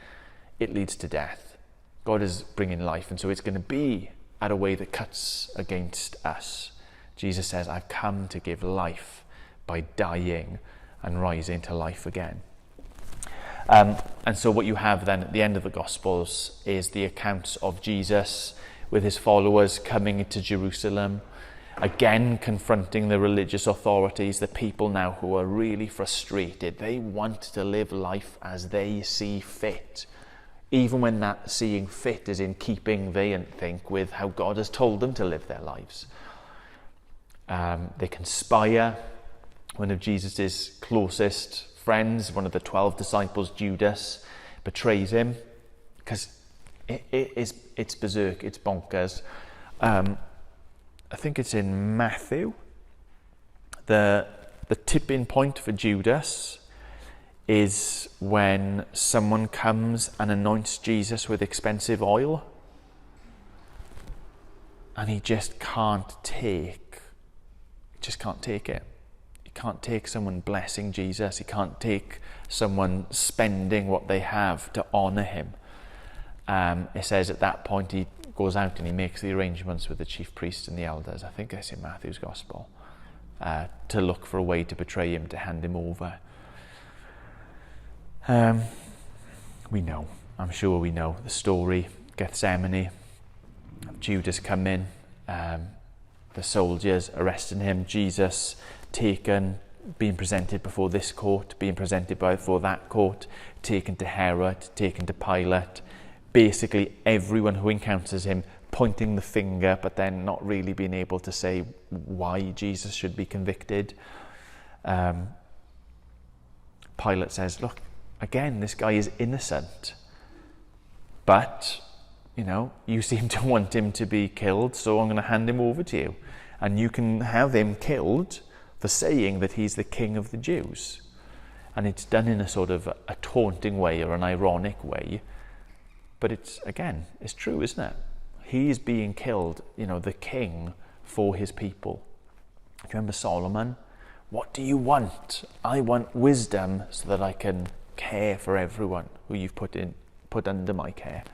it leads to death. God is bringing life, and so it's going to be at a way that cuts against us. Jesus says, I've come to give life by dying and rising to life again. And so what you have then at the end of the Gospels is the accounts of Jesus with his followers coming into Jerusalem, again confronting the religious authorities, the people now who are really frustrated. They want to live life as they see fit, even when that seeing fit is in keeping, they think, with how God has told them to live their lives. They conspire. One of Jesus' closest friends, one of the 12 disciples, Judas, betrays him, because it's berserk, it's bonkers. I think it's in Matthew. The tipping point for Judas is when someone comes and anoints Jesus with expensive oil, and he just can't take it. He can't take someone blessing Jesus. He can't take someone spending what they have to honour him. It says at that point he goes out and he makes the arrangements with the chief priests and the elders. I think that's in Matthew's Gospel, to look for a way to betray him, to hand him over. I'm sure we know the story. Gethsemane, Judas come in, the soldiers arresting him, Jesus taken, being presented before this court, being presented before that court, taken to Herod, taken to Pilate. Basically everyone who encounters him pointing the finger, but then not really being able to say why Jesus should be convicted. Pilate says, look, again, this guy is innocent, but you seem to want him to be killed, so I'm going to hand him over to you, and you can have him killed for saying that he's the king of the Jews. And it's done in a sort of a taunting way or an ironic way, but it's true, isn't it? He's being killed, the king for his people. Do you remember Solomon? What do you want? I want wisdom so that I can care for everyone who you've put under my care.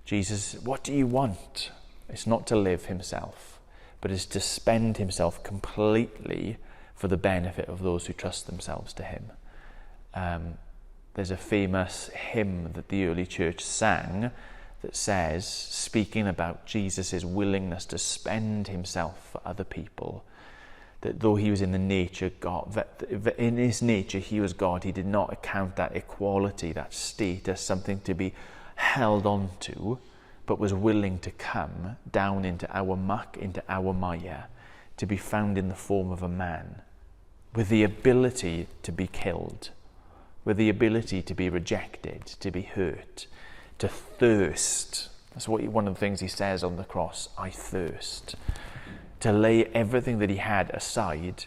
Jesus, what do you want? It's not to live himself, but it's to spend himself completely for the benefit of those who trust themselves to him. There's a famous hymn that the early church sang that says, speaking about Jesus' willingness to spend himself for other people, that though he was in the nature God, that in his nature he was God, he did not account that equality, that status, something to be held on to, but was willing to come down into our muck, into our mire, to be found in the form of a man, with the ability to be killed, with the ability to be rejected, to be hurt, to thirst. That's one of the things he says on the cross, I thirst. To lay everything that he had aside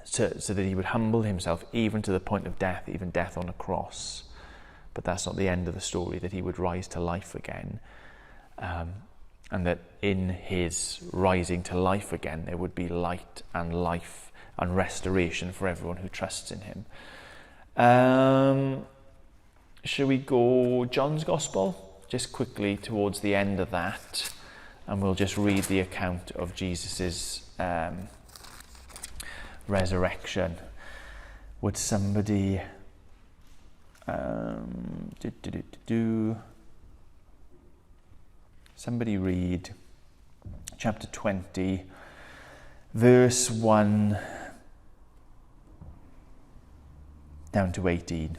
so that he would humble himself even to the point of death, even death on a cross. But that's not the end of the story, that he would rise to life again. And that in his rising to life again, there would be light and life and restoration for everyone who trusts in him. Shall we go John's Gospel? Just quickly towards the end of that. And we'll just read the account of Jesus' resurrection. Would somebody somebody read chapter 20, verse 1 down to 18.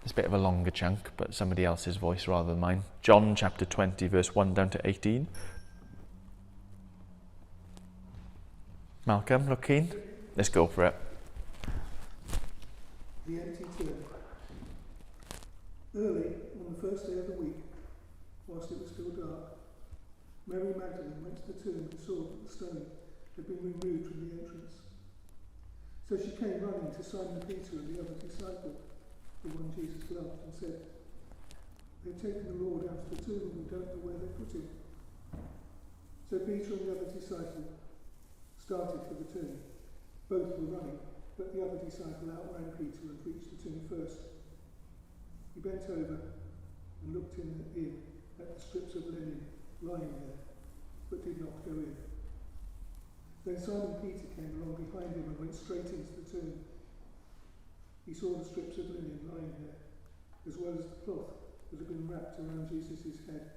It's a bit of a longer chunk, but somebody else's voice rather than mine. John chapter 20, verse 1 down to 18. Malcolm, look keen? Let's go for it. The empty tomb. Early on the first day of the week, whilst it was still dark, Mary Magdalene went to the tomb and saw that the stone had been removed from the entrance. So she came running to Simon Peter and the other disciple, the one Jesus loved, and said, "They've taken the Lord out of the tomb and we don't know where they put him." So Peter and the other disciple started for the tomb. Both were running, but the other disciple outran Peter and reached the tomb first. He bent over and looked in at the strips of linen lying there, but did not go in. Then Simon Peter came along behind him and went straight into the tomb. He saw the strips of linen lying there, as well as the cloth that had been wrapped around Jesus' head.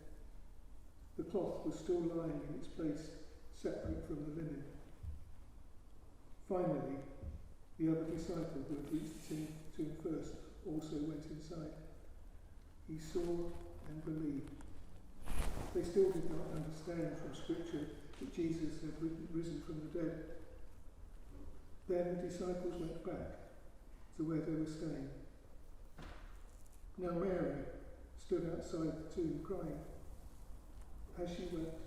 The cloth was still lying in its place, separate from the linen. Finally, the other disciple who had reached the tomb first also went inside. He saw and believed. They still did not understand from Scripture that Jesus had risen from the dead. Then the disciples went back to where they were staying. Now Mary stood outside the tomb crying. As she wept,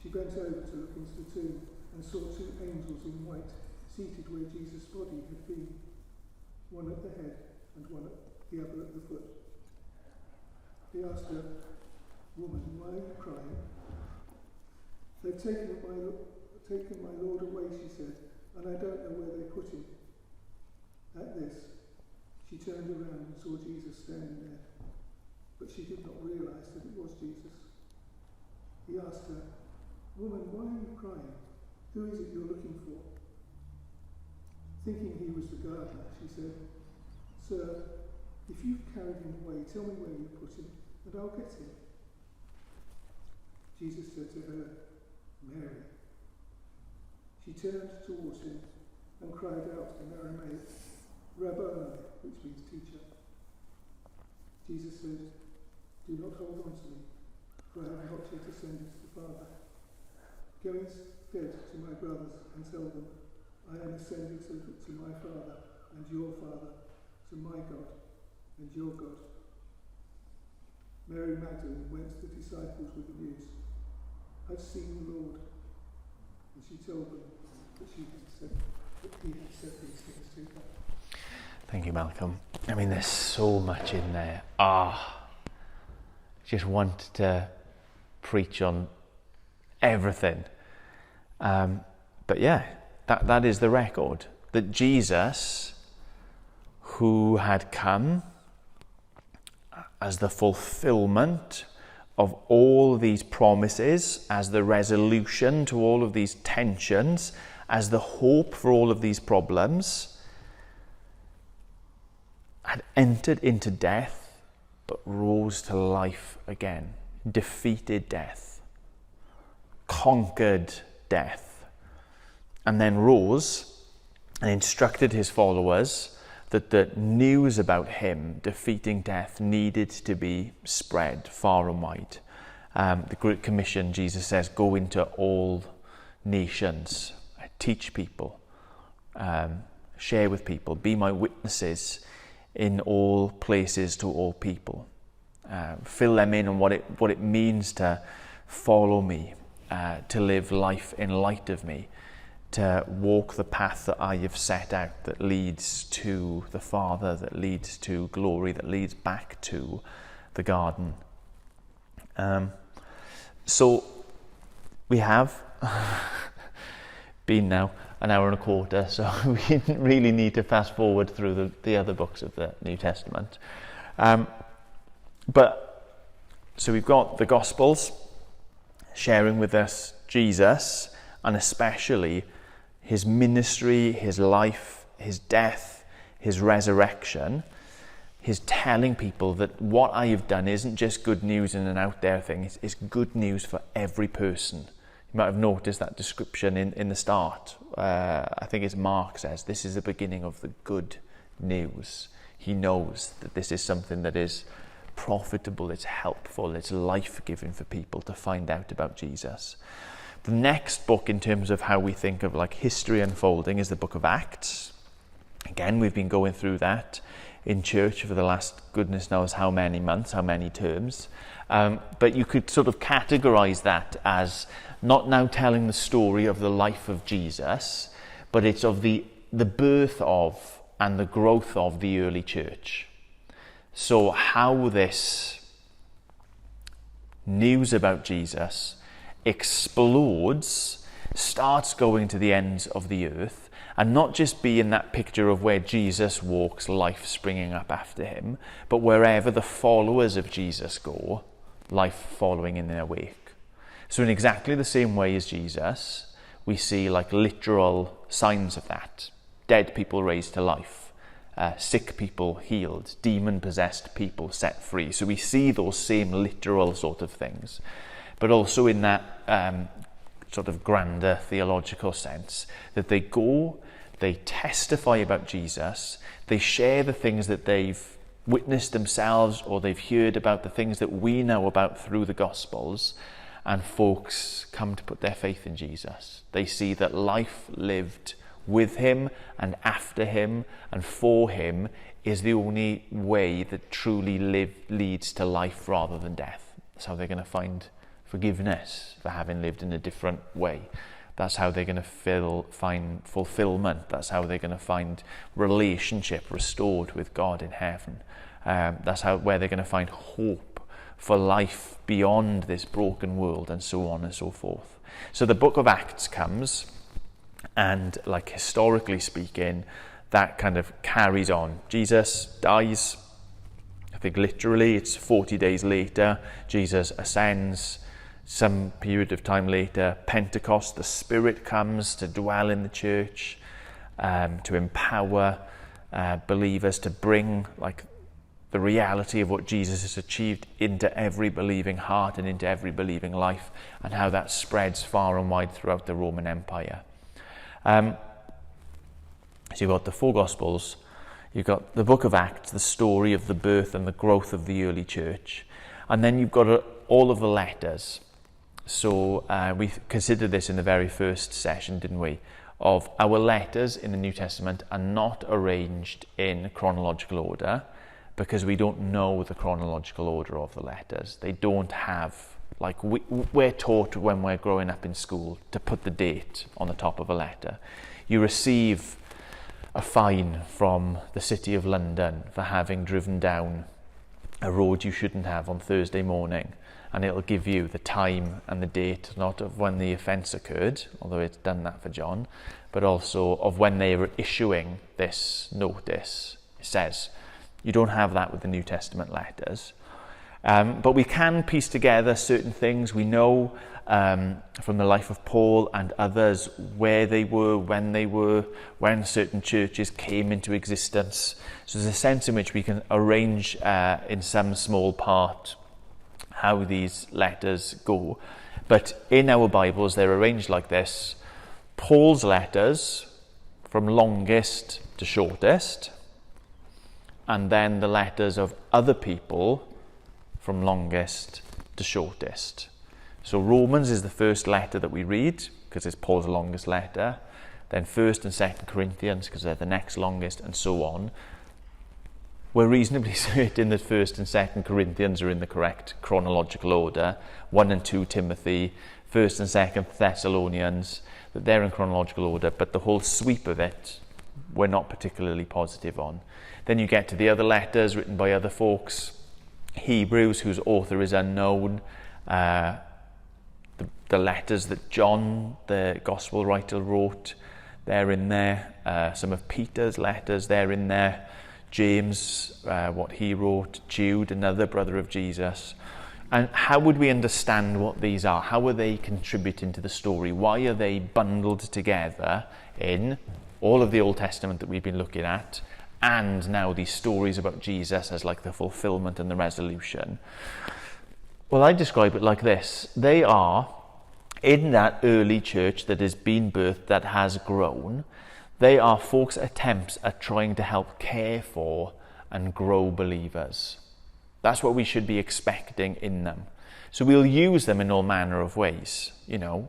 she bent over to look into the tomb and saw two angels in white seated where Jesus' body had been, one at the head and one at the other at the foot. He asked her, "Woman, why are you crying?" "They've taken my Lord away," she said, "and I don't know where they put him." At this, she turned around and saw Jesus standing there, but she did not realise that it was Jesus. He asked her, "Woman, why are you crying? Who is it you're looking for?" Thinking he was the gardener, she said, "Sir, if you've carried him away, tell me where you put him, and I'll get him." Jesus said to her, "Mary." She turned towards him and cried out in Aramaic, "Rabboni," which means teacher. Jesus said, "Do not hold on to me, for I have not yet ascended to the Father. Go instead to my brothers and tell them, I am ascending to my Father and your Father, to my God and your God." Mary Magdalene went to the disciples with the news, "I've seen the Lord." And she told them that he had said these things to her. Thank you, Malcolm. I mean, there's so much in there. Just want to preach on everything. But yeah, that is the record. That Jesus, who had come as the fulfillment of all these promises, as the resolution to all of these tensions, as the hope for all of these problems, had entered into death, but rose to life again, defeated death, conquered death, and then rose and instructed his followers that the news about him defeating death needed to be spread far and wide. The Great Commission, Jesus says, go into all nations, teach people, share with people, be my witnesses in all places to all people. Fill them in on what it means to follow me, to live life in light of me, to walk the path that I have set out that leads to the Father, that leads to glory, that leads back to the garden. So we have been now an hour and a quarter, so we didn't really need to fast forward through the other books of the New Testament. So we've got the Gospels sharing with us Jesus, and especially his ministry, his life, his death, his resurrection, his telling people that what I have done isn't just good news and an out there thing, it's good news for every person. You might have noticed that description in the start. I think it's Mark says, this is the beginning of the good news. He knows that this is something that is profitable, it's helpful, it's life-giving for people to find out about Jesus. The next book in terms of how we think of like history unfolding is the book of Acts. Again, we've been going through that. in church for the last goodness knows how many months, how many terms. But you could sort of categorize that as not now telling the story of the life of Jesus, but it's of the birth of and the growth of the early church. So how this news about Jesus explodes, starts going to the ends of the earth, and not just be in that picture of where Jesus walks, life springing up after him, but wherever the followers of Jesus go, life following in their wake. So in exactly the same way as Jesus, we see like literal signs of that. Dead people raised to life, sick people healed, demon-possessed people set free. So we see those same literal sort of things, but also in that sort of grander theological sense, that they go, they testify about Jesus, they share the things that they've witnessed themselves or they've heard about, the things that we know about through the Gospels, and folks come to put their faith in Jesus. They see that life lived with him and after him and for him is the only way that truly leads to life rather than death. That's how they're going to find forgiveness for having lived in a different way. That's how they're going to find fulfillment. That's how they're going to find relationship restored with God in heaven. That's where they're going to find hope for life beyond this broken world, and so on and so forth. So the book of Acts comes, and like historically speaking, that kind of carries on. Jesus dies, I think literally it's 40 days later. Jesus ascends. Some period of time later, Pentecost, the Spirit comes to dwell in the church, to empower believers, to bring like the reality of what Jesus has achieved into every believing heart and into every believing life, and how that spreads far and wide throughout the Roman Empire. So you've got the four Gospels, you've got the book of Acts, the story of the birth and the growth of the early church, and then you've got all of the letters. So we considered this in the very first session, didn't we? Of our letters in the New Testament are not arranged in chronological order, because we don't know the chronological order of the letters. They don't have, like we're taught when we're growing up in school to put the date on the top of a letter. You receive a fine from the City of London for having driven down a road you shouldn't have on Thursday morning, and it'll give you the time and the date, not of when the offence occurred, although it's done that for John, but also of when they were issuing this notice. It says, you don't have that with the New Testament letters. But we can piece together certain things. We know from the life of Paul and others where they were, when certain churches came into existence. So there's a sense in which we can arrange in some small part how these letters go. But in our Bibles, they're arranged like this. Paul's letters from longest to shortest, and then the letters of other people from longest to shortest. So Romans is the first letter that we read, because it's Paul's longest letter. Then 1st and 2nd Corinthians, because they're the next longest, and so on. We're reasonably certain that 1st and 2nd Corinthians are in the correct chronological order. 1 and 2 Timothy, 1st and 2nd Thessalonians, that they're in chronological order, but the whole sweep of it, we're not particularly positive on. Then you get to the other letters written by other folks. Hebrews, whose author is unknown. The letters that John, the gospel writer, wrote, they're in there. Some of Peter's letters, they're in there. James, what he wrote. Jude, another brother of Jesus. And how would we understand what these are? How are they contributing to the story? Why are they bundled together in all of the Old Testament that we've been looking at, and now these stories about Jesus as like the fulfillment and the resolution? Well, I describe it like this. They are in that early church that has been birthed, that has grown. They are folks' attempts at trying to help care for and grow believers. That's what we should be expecting in them. So we'll use them in all manner of ways. You know,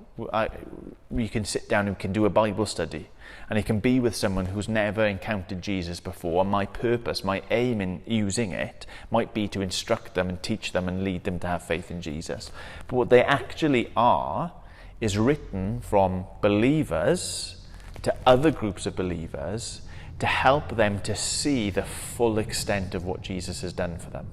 we can sit down and we can do a Bible study, and it can be with someone who's never encountered Jesus before. And my purpose, my aim in using it might be to instruct them and teach them and lead them to have faith in Jesus. But what they actually are is written from believers to other groups of believers to help them to see the full extent of what Jesus has done for them,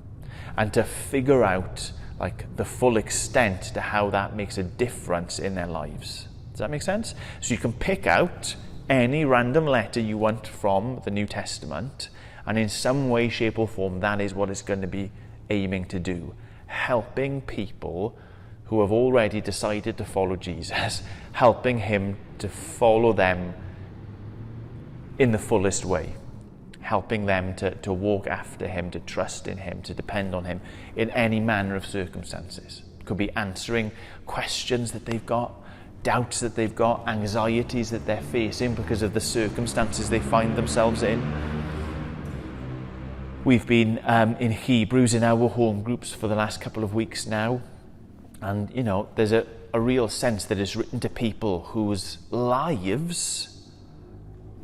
and to figure out like the full extent to how that makes a difference in their lives. Does that make sense? So you can pick out any random letter you want from the New Testament, and in some way, shape or form, that is what it's going to be aiming to do. Helping people who have already decided to follow Jesus, helping him to follow them in the fullest way. Helping them to walk after him, to trust in him, to depend on him in any manner of circumstances. It could be answering questions that they've got, doubts that they've got, anxieties that they're facing because of the circumstances they find themselves in. We've been in Hebrews in our home groups for the last couple of weeks now, and you know, there's a real sense that it's written to people whose lives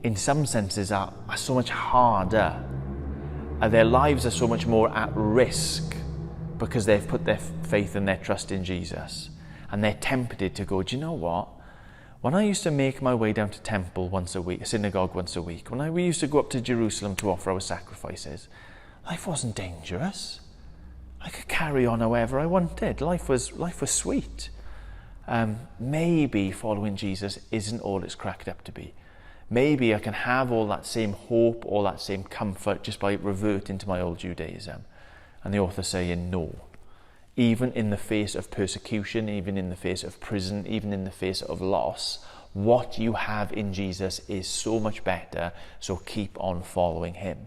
in some senses are so much harder, and their lives are so much more at risk because they've put their faith and their trust in Jesus, and they're tempted to go, do you know what, when I used to make my way down to temple once a week, synagogue once a week, when we used to go up to Jerusalem to offer our sacrifices, life wasn't dangerous. I could carry on however I wanted. Life was sweet. Maybe following Jesus isn't all it's cracked up to be. Maybe I can have all that same hope, all that same comfort just by reverting to my old Judaism. And the author's saying no. Even in the face of persecution, even in the face of prison, even in the face of loss, what you have in Jesus is so much better, so keep on following him.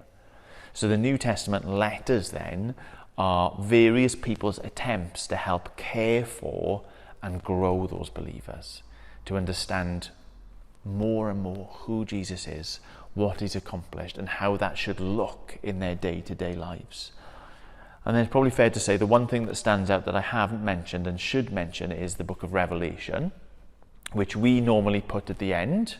So the New Testament letters then are various people's attempts to help care for and grow those believers, to understand more and more who Jesus is, what he's accomplished, and how that should look in their day-to-day lives. And then it's probably fair to say the one thing that stands out that I haven't mentioned and should mention is the book of Revelation, which we normally put at the end.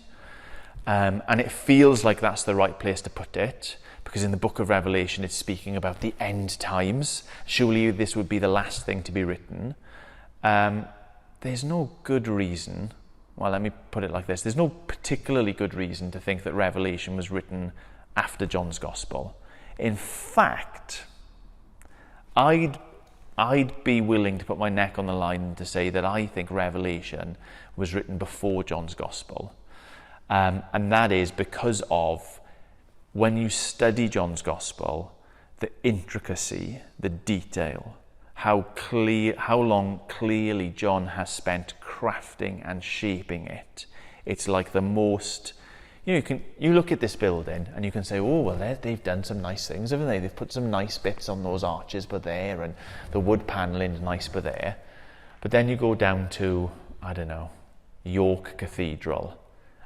And it feels like that's the right place to put it, because in the book of Revelation it's speaking about the end times. Surely this would be the last thing to be written. There's no good reason, well, let me put it like this, there's no particularly good reason to think that Revelation was written after John's Gospel. In fact, I'd be willing to put my neck on the line to say that I think Revelation was written before John's Gospel. And that is because of, when you study John's Gospel, the intricacy, the detail, how long clearly John has spent crafting and shaping it. It's like the most, you look at this building and you can say, oh, well, they've done some nice things, haven't they? They've put some nice bits on those arches by there, and the wood panelling's nice by there. But then you go down to, I don't know, York Cathedral,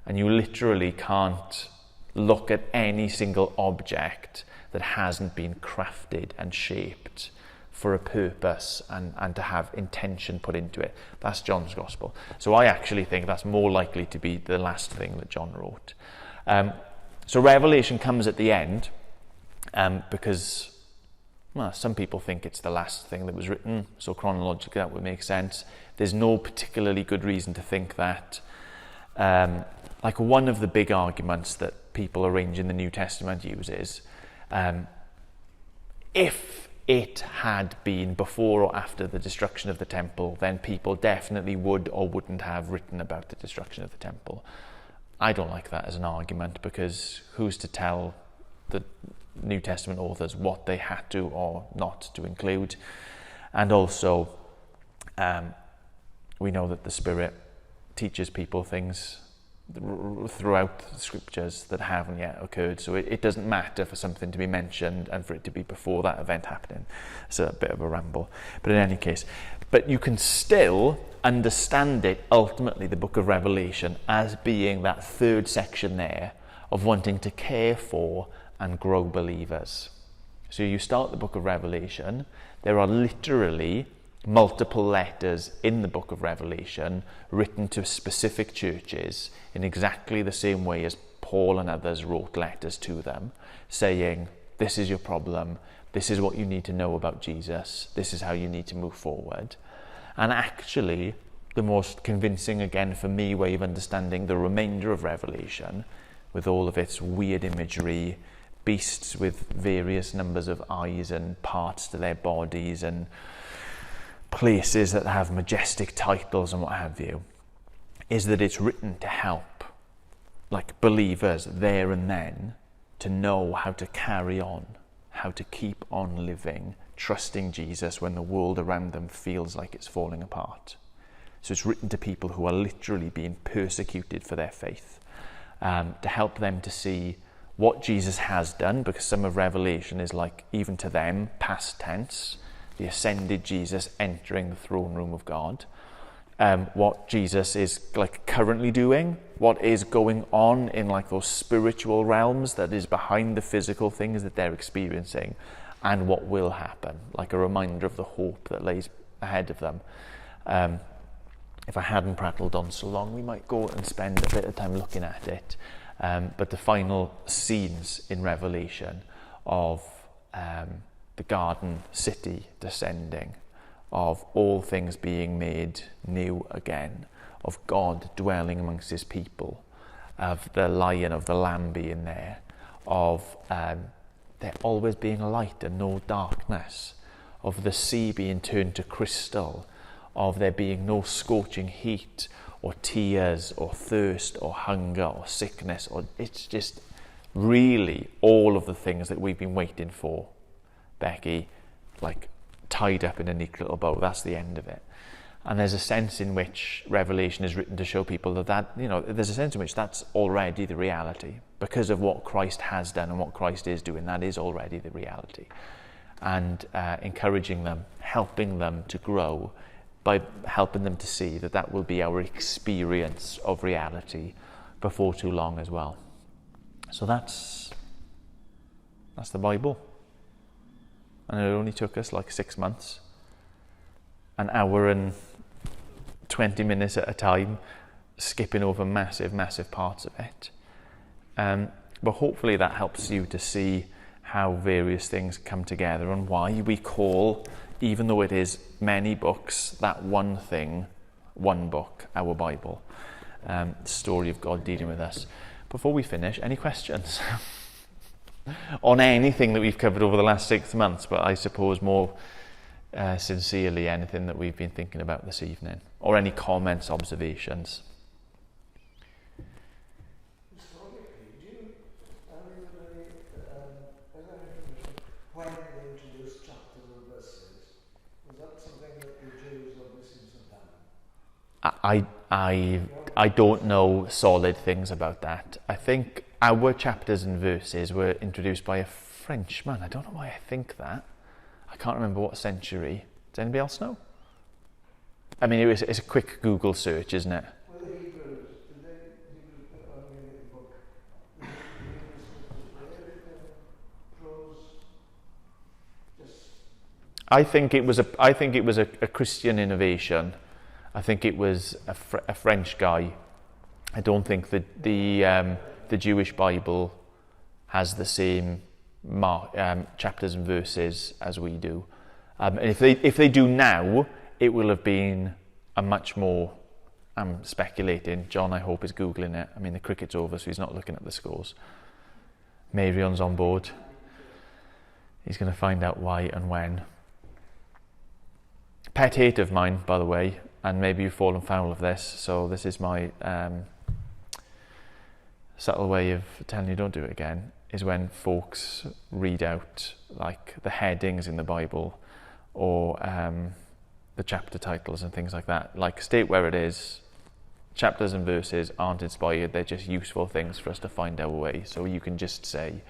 and you literally can't look at any single object that hasn't been crafted and shaped for a purpose and to have intention put into it. That's John's Gospel. So I actually think that's more likely to be the last thing that John wrote. So Revelation comes at the end because, well, some people think it's the last thing that was written, so chronologically that would make sense. There's no particularly good reason to think that. Like one of the big arguments that people arranging the New Testament uses, if it had been before or after the destruction of the temple, then people definitely would or wouldn't have written about the destruction of the temple. I don't like that as an argument, because who's to tell the New Testament authors what they had to or not to include? And also, we know that the Spirit teaches people things throughout the scriptures that haven't yet occurred, so it doesn't matter for something to be mentioned and for it to be before that event happening. It's a bit of a ramble, but in any case, but you can still understand it, ultimately, the book of Revelation, as being that third section there of wanting to care for and grow believers. So you start the book of Revelation, there are literally multiple letters in the book of Revelation written to specific churches in exactly the same way as Paul and others wrote letters to them, saying, this is your problem, this is what you need to know about Jesus, this is how you need to move forward. And actually, the most convincing, again, for me, way of understanding the remainder of Revelation, with all of its weird imagery, beasts with various numbers of eyes and parts to their bodies and places that have majestic titles and what have you, is that it's written to help, like, believers there and then to know how to carry on, how to keep on living, trusting Jesus when the world around them feels like it's falling apart. So it's written to people who are literally being persecuted for their faith, to help them to see what Jesus has done, because some of Revelation is like, even to them, past tense, the ascended Jesus entering the throne room of God. What Jesus is like currently doing, what is going on in like those spiritual realms that is behind the physical things that they're experiencing, and what will happen, like a reminder of the hope that lays ahead of them. If I hadn't prattled on so long, we might go and spend a bit of time looking at it. But the final scenes in Revelation of the garden city descending, of all things being made new again, of God dwelling amongst his people, of the lion of the lamb being there, of there always being light and no darkness, of the sea being turned to crystal, of there being no scorching heat or tears or thirst or hunger or sickness, or it's just really all of the things that we've been waiting for, Becky, like tied up in a neat little bow. That's the end of it. And there's a sense in which Revelation is written to show people that there's a sense in which that's already the reality. Because of what Christ has done and what Christ is doing, that is already the reality. And encouraging them, helping them to grow by helping them to see that that will be our experience of reality before too long as well. So that's the Bible. And it only took us like 6 months, an hour and 20 minutes at a time, skipping over massive parts of it. But hopefully that helps you to see how various things come together and why we call, even though it is many books, that one thing, one book, our Bible. The story of God dealing with us. Before we finish, any questions on anything that we've covered over the last 6 months, but I suppose more sincerely anything that we've been thinking about this evening, or any comments, observations? When they introduced chapters and verses, was that something that the Jews or Muslims have done? I don't know solid things about that. I think our chapters and verses were introduced by a Frenchman. I don't know why I think that. I can't remember what century. Does anybody else know? I mean, it's a quick Google search, isn't it? Well, the Hebrews, did they put on the book? The Hebrews, just. I think it was a Christian innovation. I think it was a French guy. I don't think that the Jewish Bible has the same chapters and verses as we do. And if they do now, it will have been a much more. I'm speculating. John, I hope, is Googling it. I mean, the cricket's over, so he's not looking at the scores. Marion's on board. He's going to find out why and when. Pet hate of mine, by the way, and maybe you've fallen foul of this, so this is my subtle way of telling you don't do it again, is when folks read out like the headings in the Bible or the chapter titles and things like that. Like, state where it is. Chapters and verses aren't inspired, they're just useful things for us to find our way. So you can just say,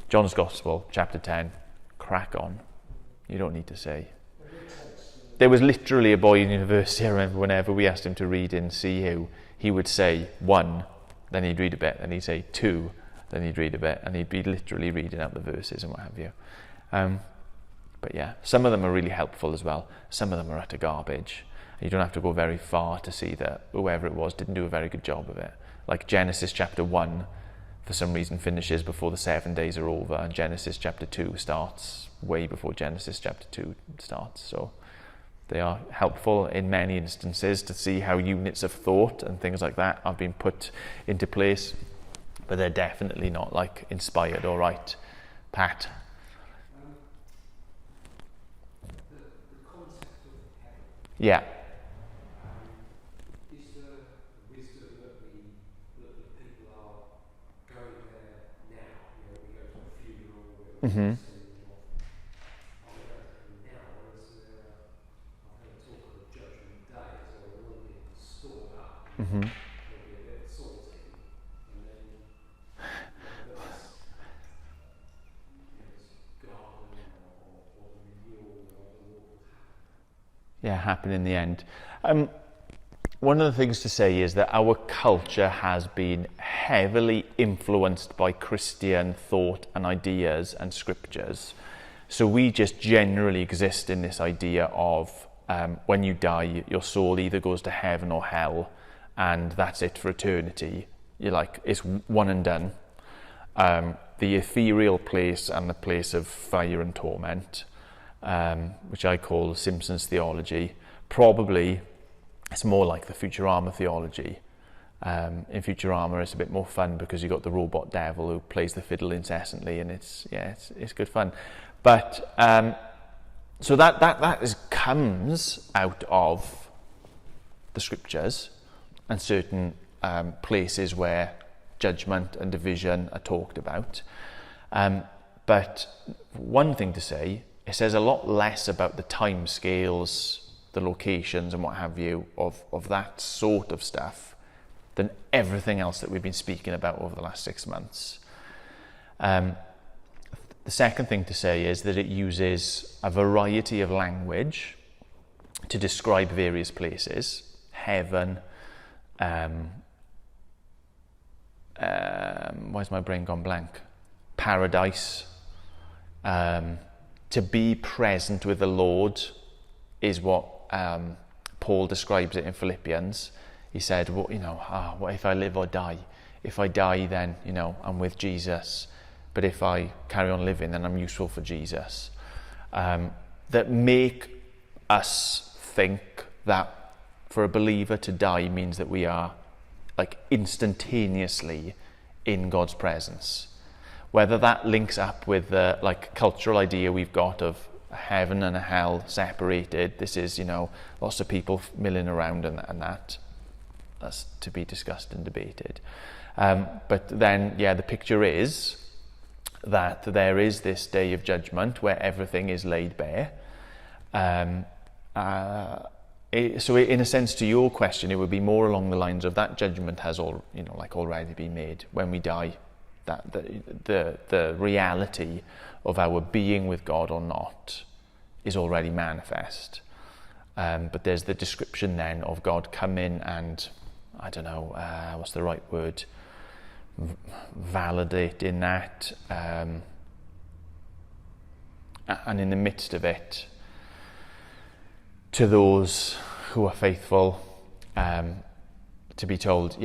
John's Gospel, chapter 10, crack on. You don't need to say. There was literally a boy in university, I remember, whenever we asked him to read in CU, he would say 1, then he'd read a bit, then he'd say 2, then he'd read a bit, and he'd be literally reading out the verses and what have you. But yeah, some of them are really helpful as well. Some of them are utter garbage. You don't have to go very far to see that whoever it was didn't do a very good job of it. Like Genesis chapter 1, for some reason, finishes before the 7 days are over, and Genesis chapter 2 starts way before Genesis chapter 2 starts. So they are helpful in many instances to see how units of thought and things like that have been put into place, but they're definitely not like inspired or right. Pat? The concept of heaven. Yeah. Is the wisdom that the people are going there now? You know, we go to a funeral, we Mm-hmm. send them off. Are we going to heaven now? Or is there I've heard talk of a judgment day, so it will be stored up, Mm-hmm. maybe a bit salty, and then there's garden or the renewal or the walk will happen. Yeah, happen in the end. One of the things to say is that our culture has been heavily influenced by Christian thought and ideas and scriptures. So we just generally exist in this idea of when you die, your soul either goes to heaven or hell, and that's it for eternity. You're like, it's one and done. The ethereal place and the place of fire and torment, which I call Simpson's theology. Probably it's more like the Futurama theology. In Futurama it's a bit more fun because you've got the robot devil who plays the fiddle incessantly, and it's good fun. But so that comes out of the scriptures and certain places where judgment and division are talked about. But one thing to say, it says a lot less about the time scales, the locations and what have you of that sort of stuff than everything else that we've been speaking about over the last 6 months. The second thing to say is that it uses a variety of language to describe various places. Heaven, why's my brain gone blank? Paradise. To be present with the Lord is what Paul describes it in Philippians. He said, well, what if I live or die? If I die, then, I'm with Jesus. But if I carry on living, then I'm useful for Jesus. That make us think that for a believer to die means that we are like instantaneously in God's presence. Whether that links up with the cultural idea we've got of heaven and a hell separated, this is, lots of people milling around and that's to be discussed and debated. But then, the picture is that there is this day of judgment where everything is laid bare. So in a sense, to your question, it would be more along the lines of that judgment has already been made when we die. That the reality of our being with God or not is already manifest. But there's the description then of God coming and, I don't know, what's the right word? Validating that. And in the midst of it, to those who are faithful, to be told,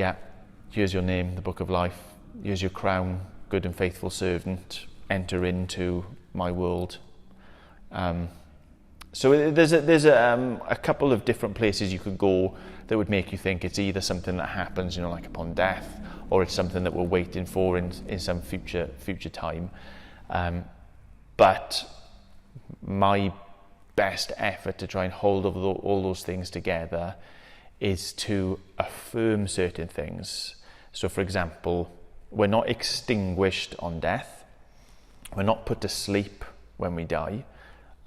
here's your name, the book of life. Here's your crown, good and faithful servant. Enter into my world. So there's a couple of different places you could go that would make you think it's either something that happens, like upon death, or it's something that we're waiting for in some future time. But my best effort to try and hold all those things together is to affirm certain things. So, for example, we're not extinguished on death. We're not put to sleep when we die.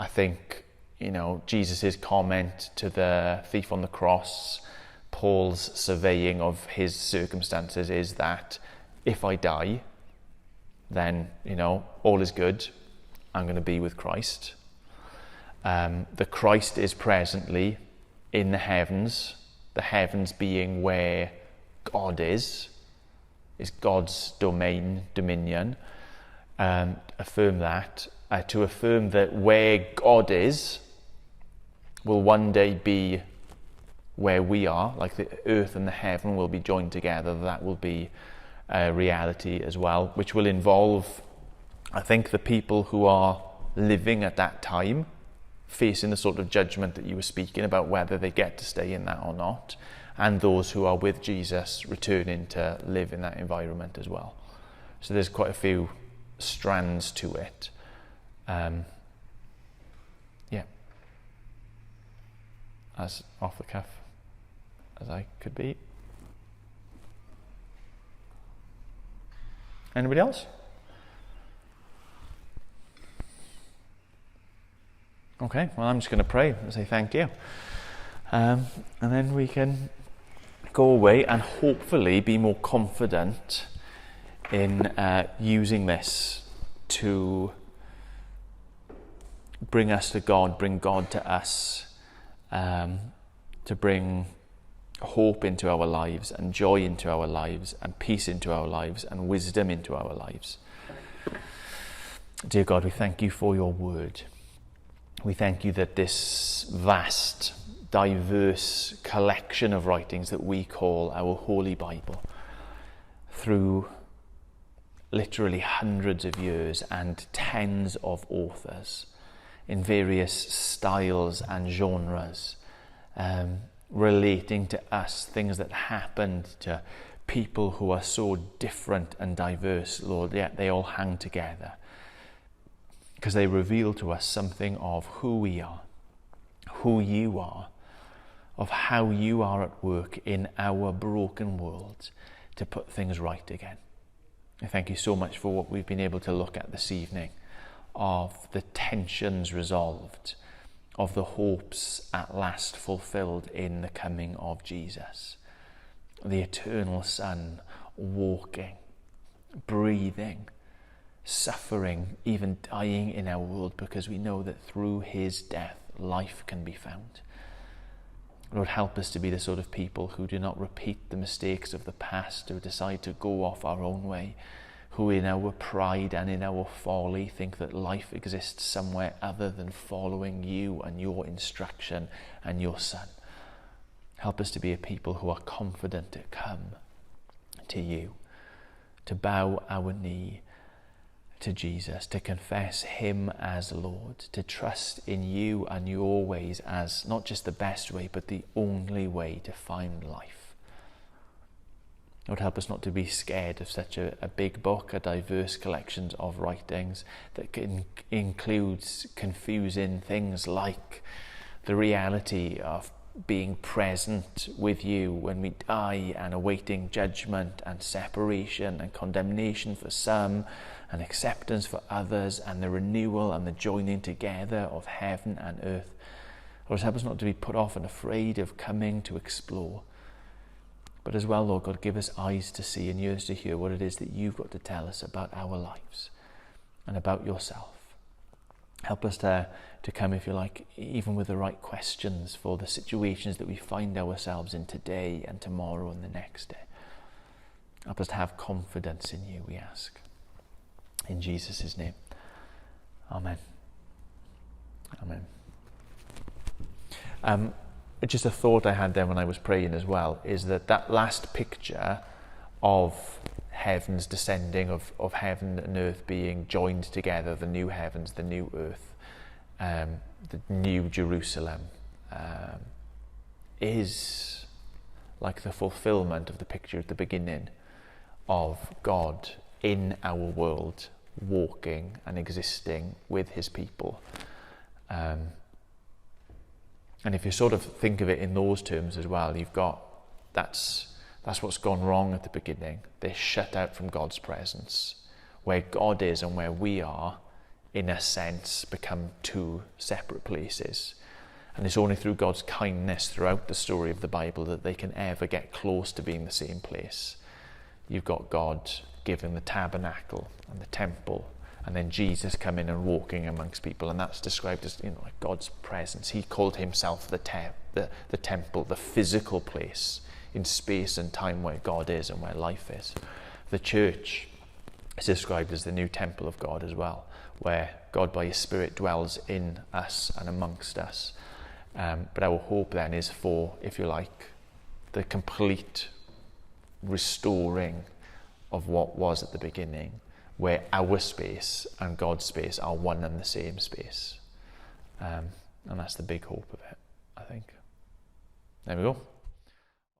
I think, Jesus' comment to the thief on the cross, Paul's surveying of his circumstances is that if I die, then, all is good. I'm going to be with Christ. The Christ is presently in the heavens being where God is God's dominion. affirm that, to affirm that where God is will one day be where we are, like the earth and the heaven will be joined together. That will be a reality as well, which will involve, I think, the people who are living at that time facing the sort of judgment that you were speaking about, whether they get to stay in that or not, and those who are with Jesus returning to live in that environment as well. So there's quite a few strands to it. As off the cuff as I could be. Anybody else? Okay, well, I'm just going to pray and say thank you. And then we can go away and hopefully be more confident in using this to bring us to God, bring God to us, to bring hope into our lives and joy into our lives and peace into our lives and wisdom into our lives. Dear God, we thank you for your word. We thank you that this vast, diverse collection of writings that we call our Holy Bible, through literally hundreds of years and tens of authors in various styles and genres, relating to us things that happened to people who are so different and diverse, Lord, yet they all hang together because they reveal to us something of who we are, who you are, of how you are at work in our broken world to put things right again. I thank you so much for what we've been able to look at this evening, of the tensions resolved, of the hopes at last fulfilled in the coming of Jesus, the eternal Son walking, breathing, suffering, even dying in our world, because we know that through his death life can be found. Lord, help us to be the sort of people who do not repeat the mistakes of the past, who decide to go off our own way, who in our pride and in our folly think that life exists somewhere other than following you and your instruction and your Son. Help us to be a people who are confident to come to you, to bow our knee to Jesus, to confess him as Lord, to trust in you and your ways as not just the best way, but the only way to find life. Lord, help us not to be scared of such a big book, a diverse collection of writings that includes confusing things like the reality of being present with you when we die and awaiting judgment and separation and condemnation for some and acceptance for others and the renewal and the joining together of heaven and earth. Lord, help us not to be put off and afraid of coming to explore. But as well, Lord God, give us eyes to see and ears to hear what it is that you've got to tell us about our lives and about yourself. Help us to come, if you like, even with the right questions for the situations that we find ourselves in today and tomorrow and the next day. Help us to have confidence in you, we ask. In Jesus' name. Amen. Amen. Just a thought I had there when I was praying as well is that last picture of heavens descending, of heaven and earth being joined together, the new heavens, the new earth, the new Jerusalem, is like the fulfillment of the picture at the beginning of God in our world, walking and existing with his people. And if you sort of think of it in those terms as well, you've got, that's what's gone wrong at the beginning. They're shut out from God's presence. Where God is and where we are, in a sense, become two separate places. And it's only through God's kindness throughout the story of the Bible that they can ever get close to being the same place. You've got God giving the tabernacle and the temple, and then Jesus coming and walking amongst people, and that's described as, like God's presence. He called himself the temple, the physical place in space and time where God is and where life is. The church It's described as the new temple of God as well, where God by his Spirit dwells in us and amongst us. But our hope then is for, if you like, the complete restoring of what was at the beginning, where our space and God's space are one and the same space. And that's the big hope of it, I think. There we go.